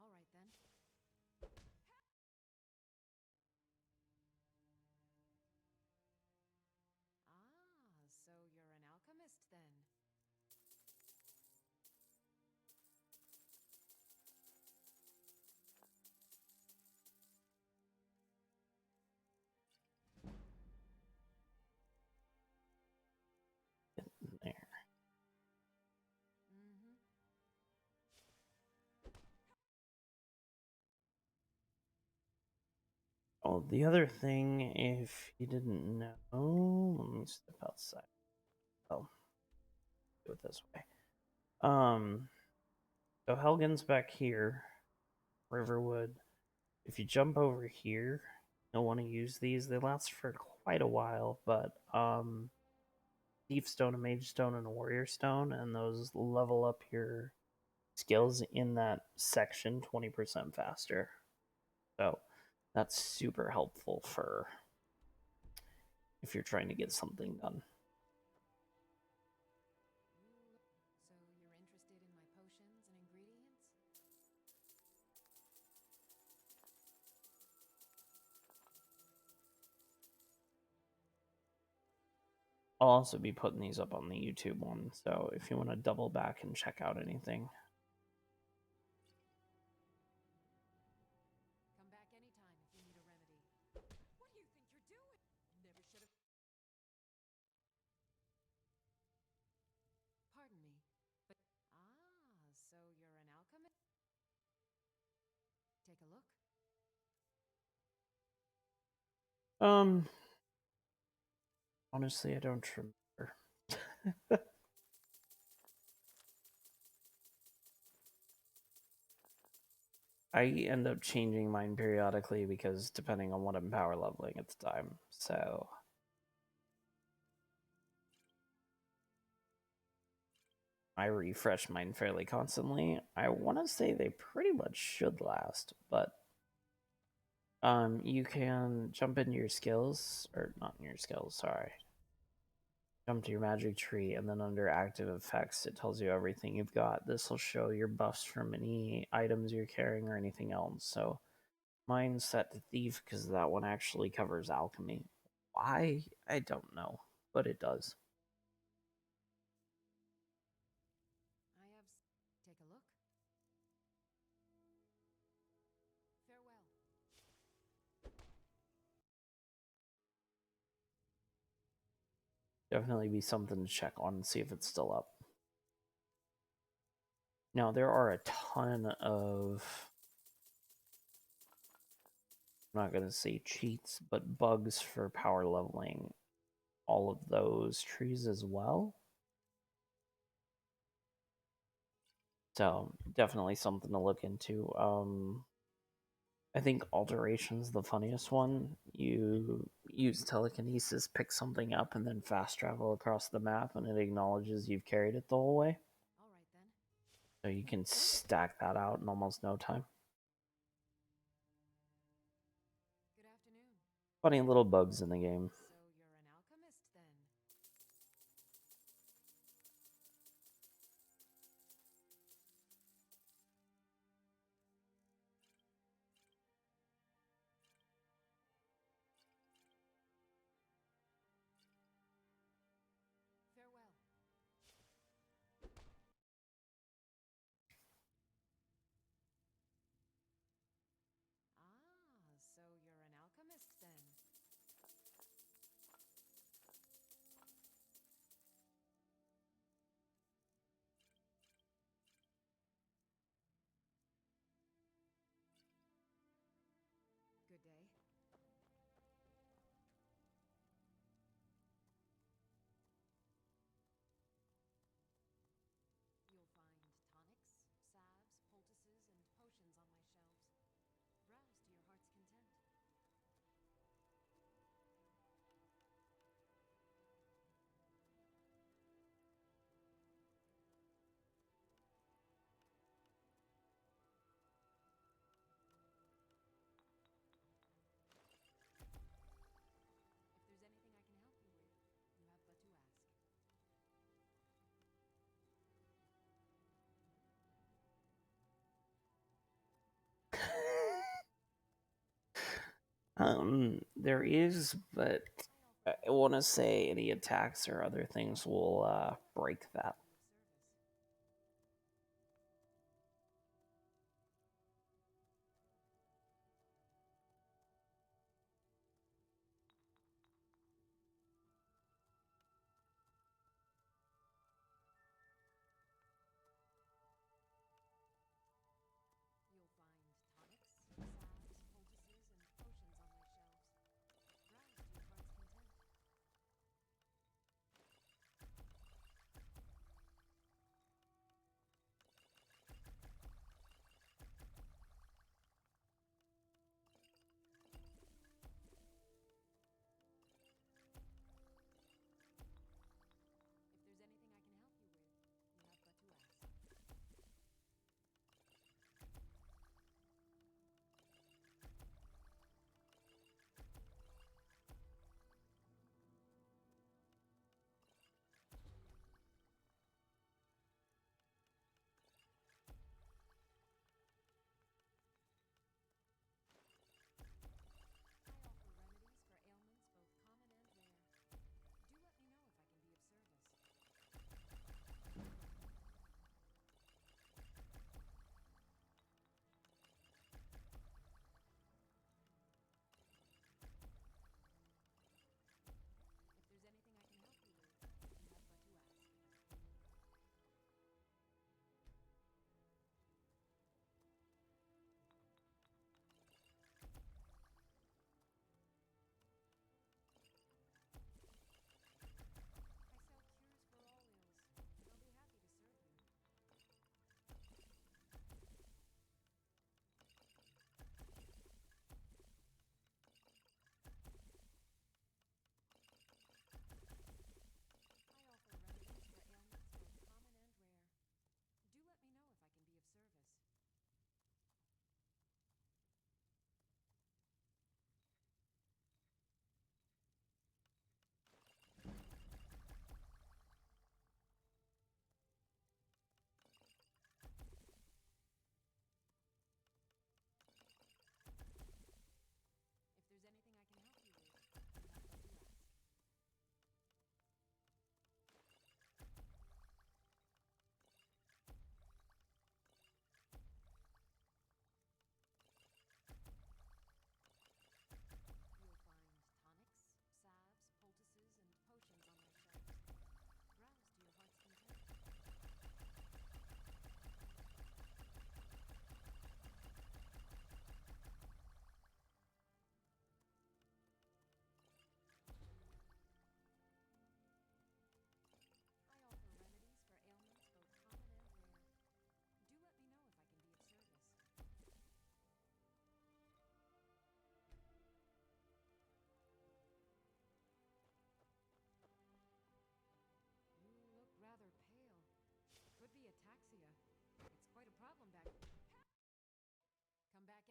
All right then. Ah, so you're an alchemist then. There. Mm-hmm. Oh, the other thing, if you didn't know, let me step outside. Oh, do it this way. So Helgen's back here, Riverwood. If you jump over here, you'll want to use these. They last for quite a while, but Thief Stone, a Mage Stone, and a Warrior Stone, and those level up your skills in that section 20% faster. So that's super helpful for if you're trying to get something done. So you're interested in my potions and ingredients? I'll also be putting these up on the YouTube one, so if you want to double back and check out anything. Come back anytime if you need a remedy. What do you think you're doing? Never should have. Pardon me, but. Ah, so you're an alchemist? Take a look. Honestly, I don't remember. I end up changing mine periodically because depending on what I'm power leveling at the time. So I refresh mine fairly constantly. I want to say they pretty much should last, but you can jump into your skills, or not in your skills, sorry. Jump to your magic tree, and then under active effects, it tells you everything you've got. This will show your buffs from any items you're carrying or anything else. So mine's set to thief because that one actually covers alchemy. Why? I don't know, but it does. I have. Take a look. Farewell. Definitely be something to check on and see if it's still up. Now, there are a ton of, I'm not going to say cheats, but bugs for power leveling all of those trees as well. So, definitely something to look into. I think alteration's the funniest one. You use telekinesis, pick something up, and then fast travel across the map, and it acknowledges you've carried it the whole way. All right then. So you can stack that out in almost no time. Good afternoon. Funny little bugs in the game. So you're an alchemist then? Farewell. Ah, so you're an alchemist then? Good day. You'll find tonics, salves, poultices, and potions on my shelves. Browse to your heart's content. If there's anything I can help you with, you have but to ask. There is, but I want to say any attacks or other things will break that. Of service. You'll find tonics, salves, poultices, and potions on my shelves. Browse to your heart's content.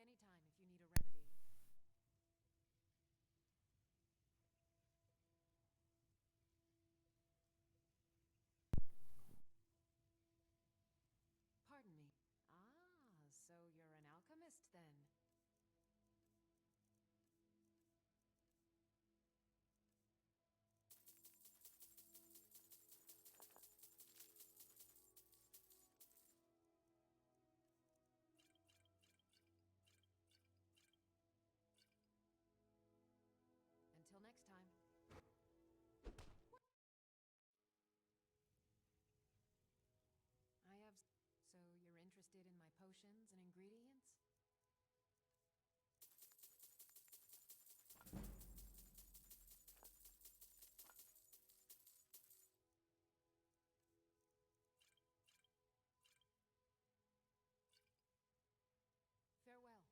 anytime if you need a remedy. Pardon me. Ah, so you're an alchemist then. Until next time. I have. So you're interested in my potions and ingredients? Farewell.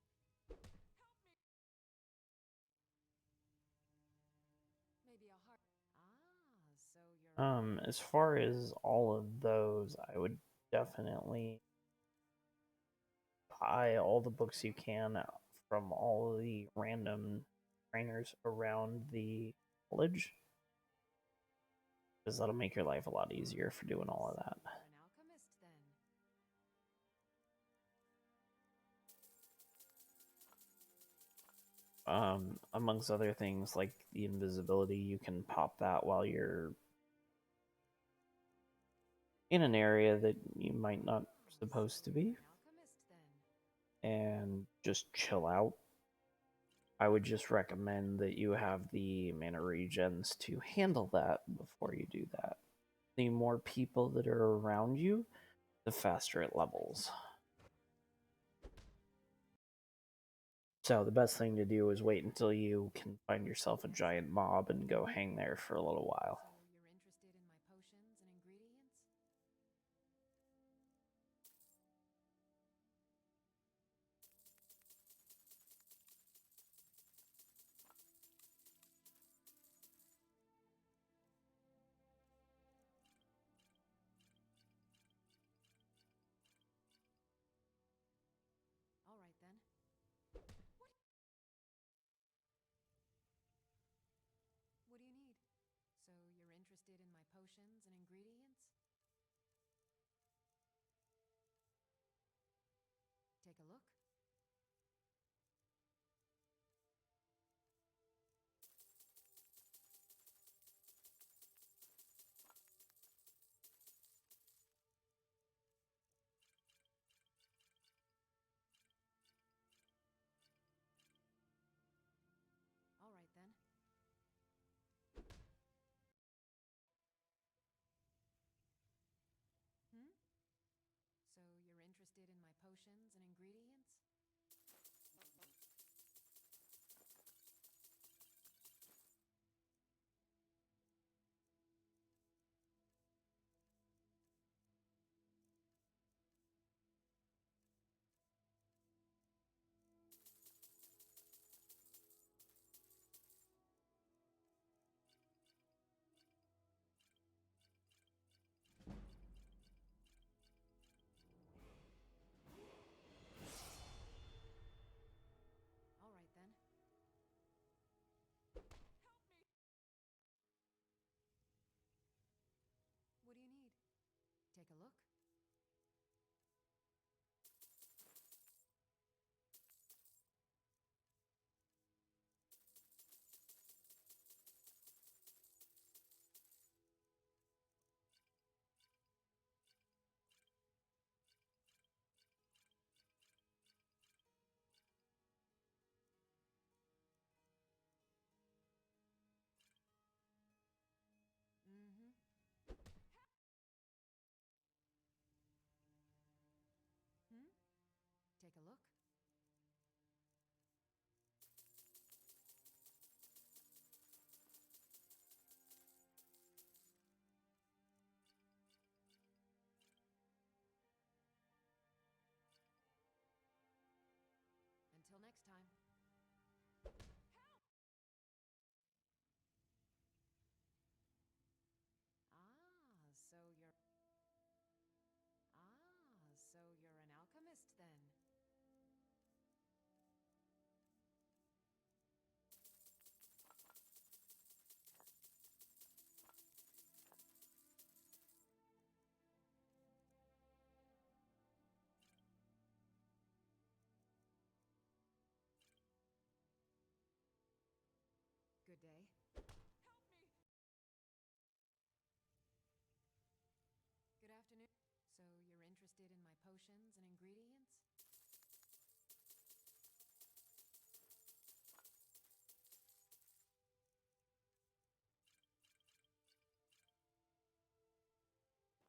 Maybe a heart. Ah, so you're. As far as all of those, I would definitely buy all the books you can from all of the random trainers around the village, because that'll make your life a lot easier for doing all of that. You're an alchemist then. Amongst other things like the invisibility, you can pop that while you're in an area that you might not supposed to be, You're an alchemist then. and just chill out. I would just recommend that you have the mana regens to handle that before you do that. The more people that are around you, the faster it levels. So the best thing to do is wait until you can find yourself a giant mob and go hang there for a little while. So you're interested in my potions and ingredients? All right then. What do you need? So you're interested in my potions and ingredients? Take a look. All right then. Hmm? So you're interested in my potions and ingredients? All right then. What do you need? Take a look. Mm-hmm. interested in my potions and ingredients?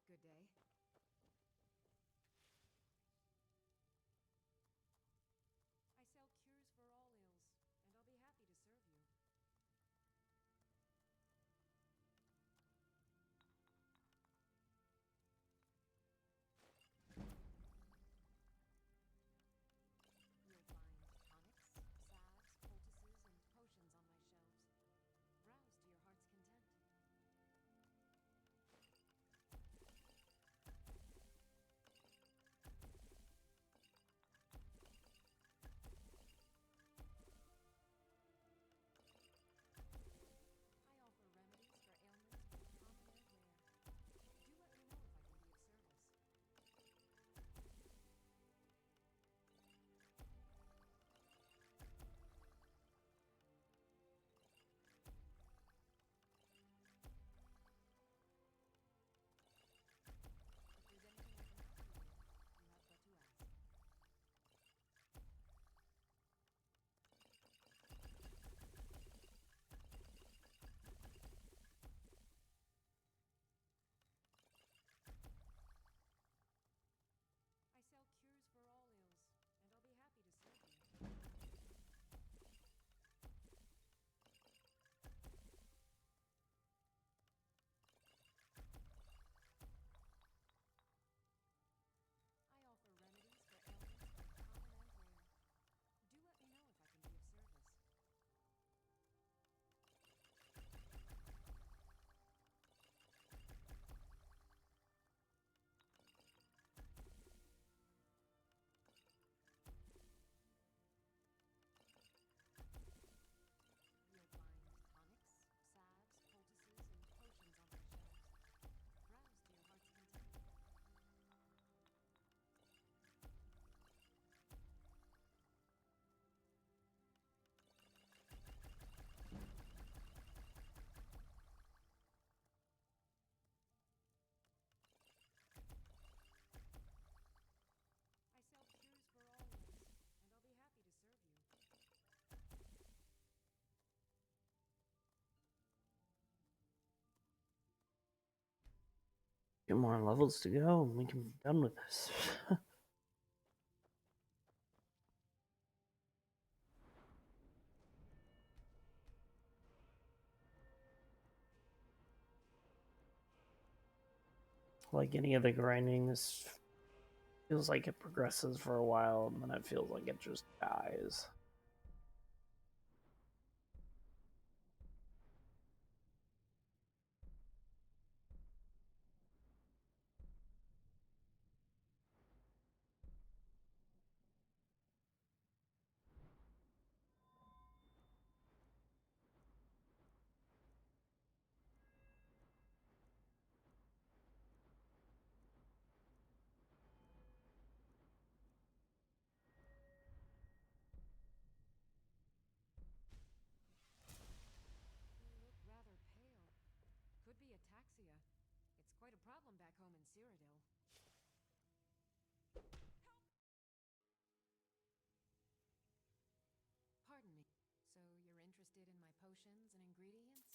Good day. I sell cures for all ills, and I'll be happy to serve you. You'll find tonics, salves, poultices, and potions on my shelves. Browse to your heart's content. I offer remedies for ailments both common and rare. Do let me know if I can be of service. If there's anything I can help you with, you have but to ask. I sell cures for all ills, and I'll be happy to serve you. I offer remedies for ailments both common and rare. Do let me know if I can be of service. You'll find tonics, salves, poultices, and potions on my shelves. Browse to your heart's content. I sell cures for all ills, and I'll be happy to serve you. Few more levels to go, and we can be done with this. Like any other grinding, this feels like it progresses for a while, and then it feels like it just dies. You look rather pale. Could be ataxia. It's quite a problem back home in Cyrodiil. Pardon me. So you're interested in my potions and ingredients?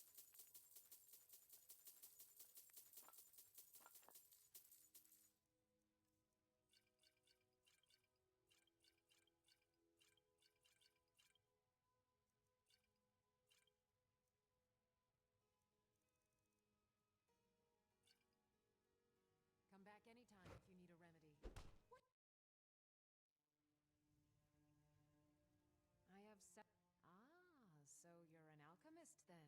Come back anytime if you need a remedy. What? I have so you're an alchemist then.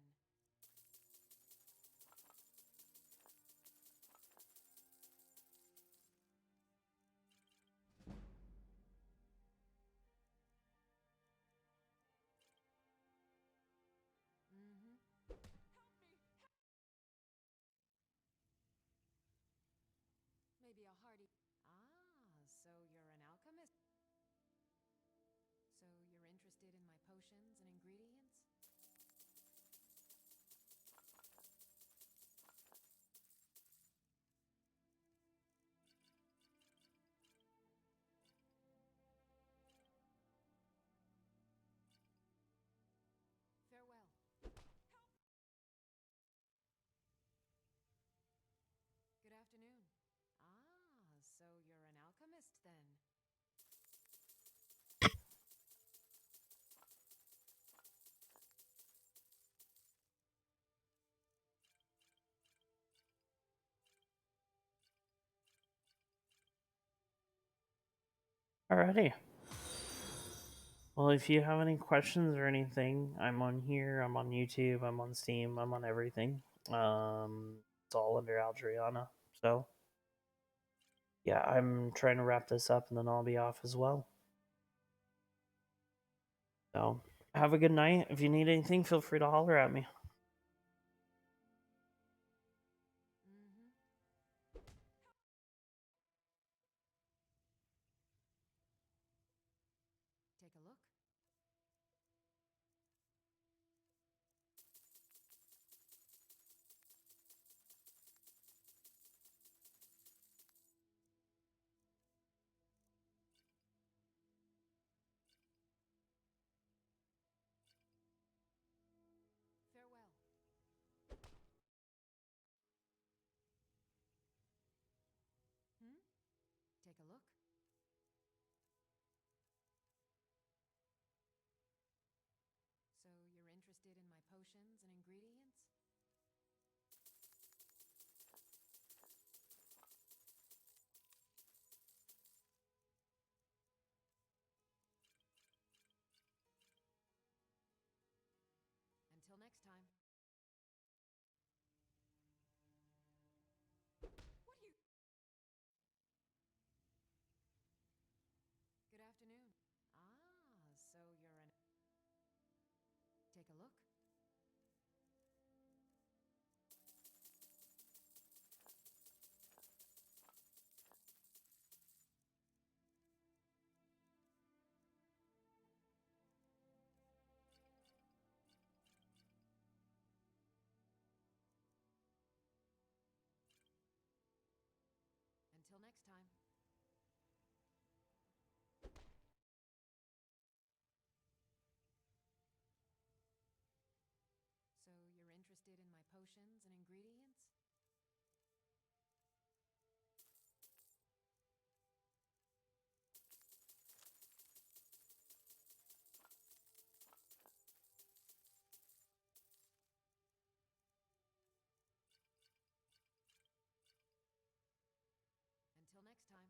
Mm-hmm. Maybe a hearty. So you're an alchemist. So you're interested in my potions and ingredients? promised then. Alrighty. Well, if you have any questions or anything, I'm on here. I'm on YouTube. I'm on Steam. I'm on everything. It's all under Aldriana. So, yeah, I'm trying to wrap this up and then I'll be off as well. So, have a good night. If you need anything, feel free to holler at me. Take a look. Farewell. Take a look. So you're interested in my potions and ingredients? Until next time. What are you... Good afternoon. So you're an... Take a look. Until next time. So you're interested in my potions and ingredients? Until next time.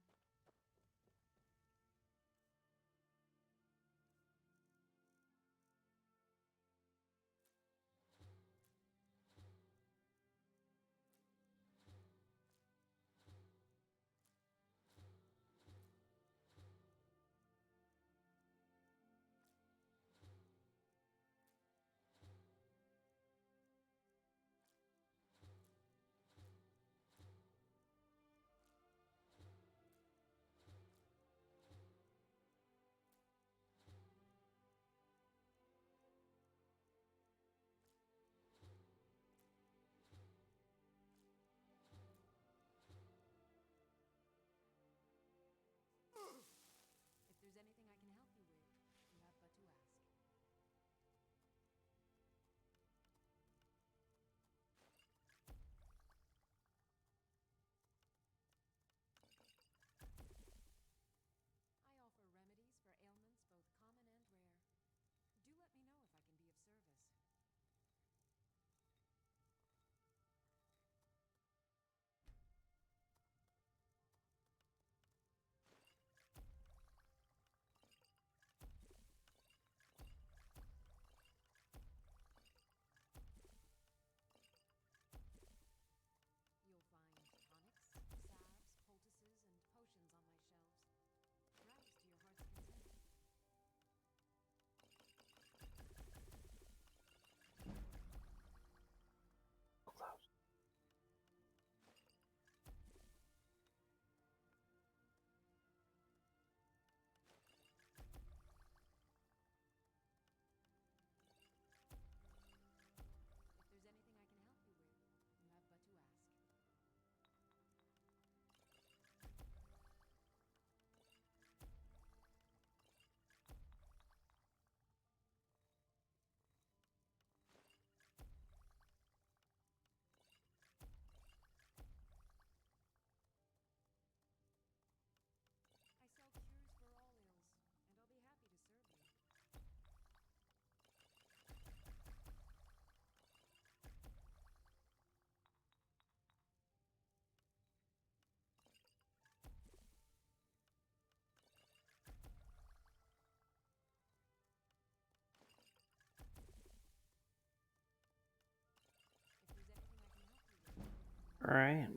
Alright.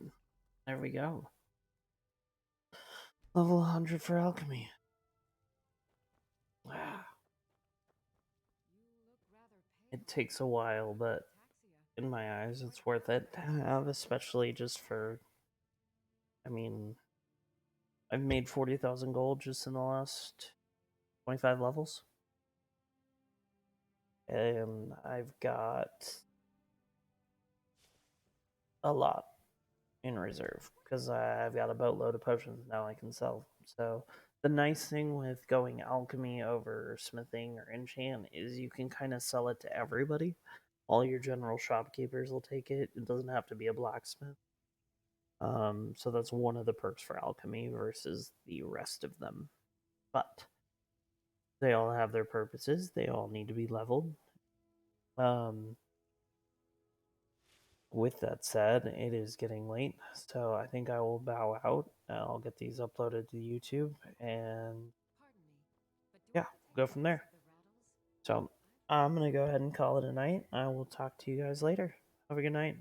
There we go. Level 100 for alchemy. Wow. You look rather pale. It takes a while, but Ataxia. in my eyes, it's worth it to have, especially just for. I mean, I've made 40,000 gold just in the last 25 levels. And I've got a lot in reserve because I've got a boatload of potions now I can sell. So the nice thing with going alchemy over smithing or enchant is you can kind of sell it to everybody. All your general shopkeepers will take it. It doesn't have to be a blacksmith. So that's one of the perks for alchemy versus the rest of them. But they all have their purposes. They all need to be leveled. With that said, it is getting late, so I think I will bow out. I'll get these uploaded to YouTube, and Pardon me, but do yeah, I go detect from traces there. of the rattles? So I'm gonna go ahead and call it a night. I will talk to you guys later. Have a good night.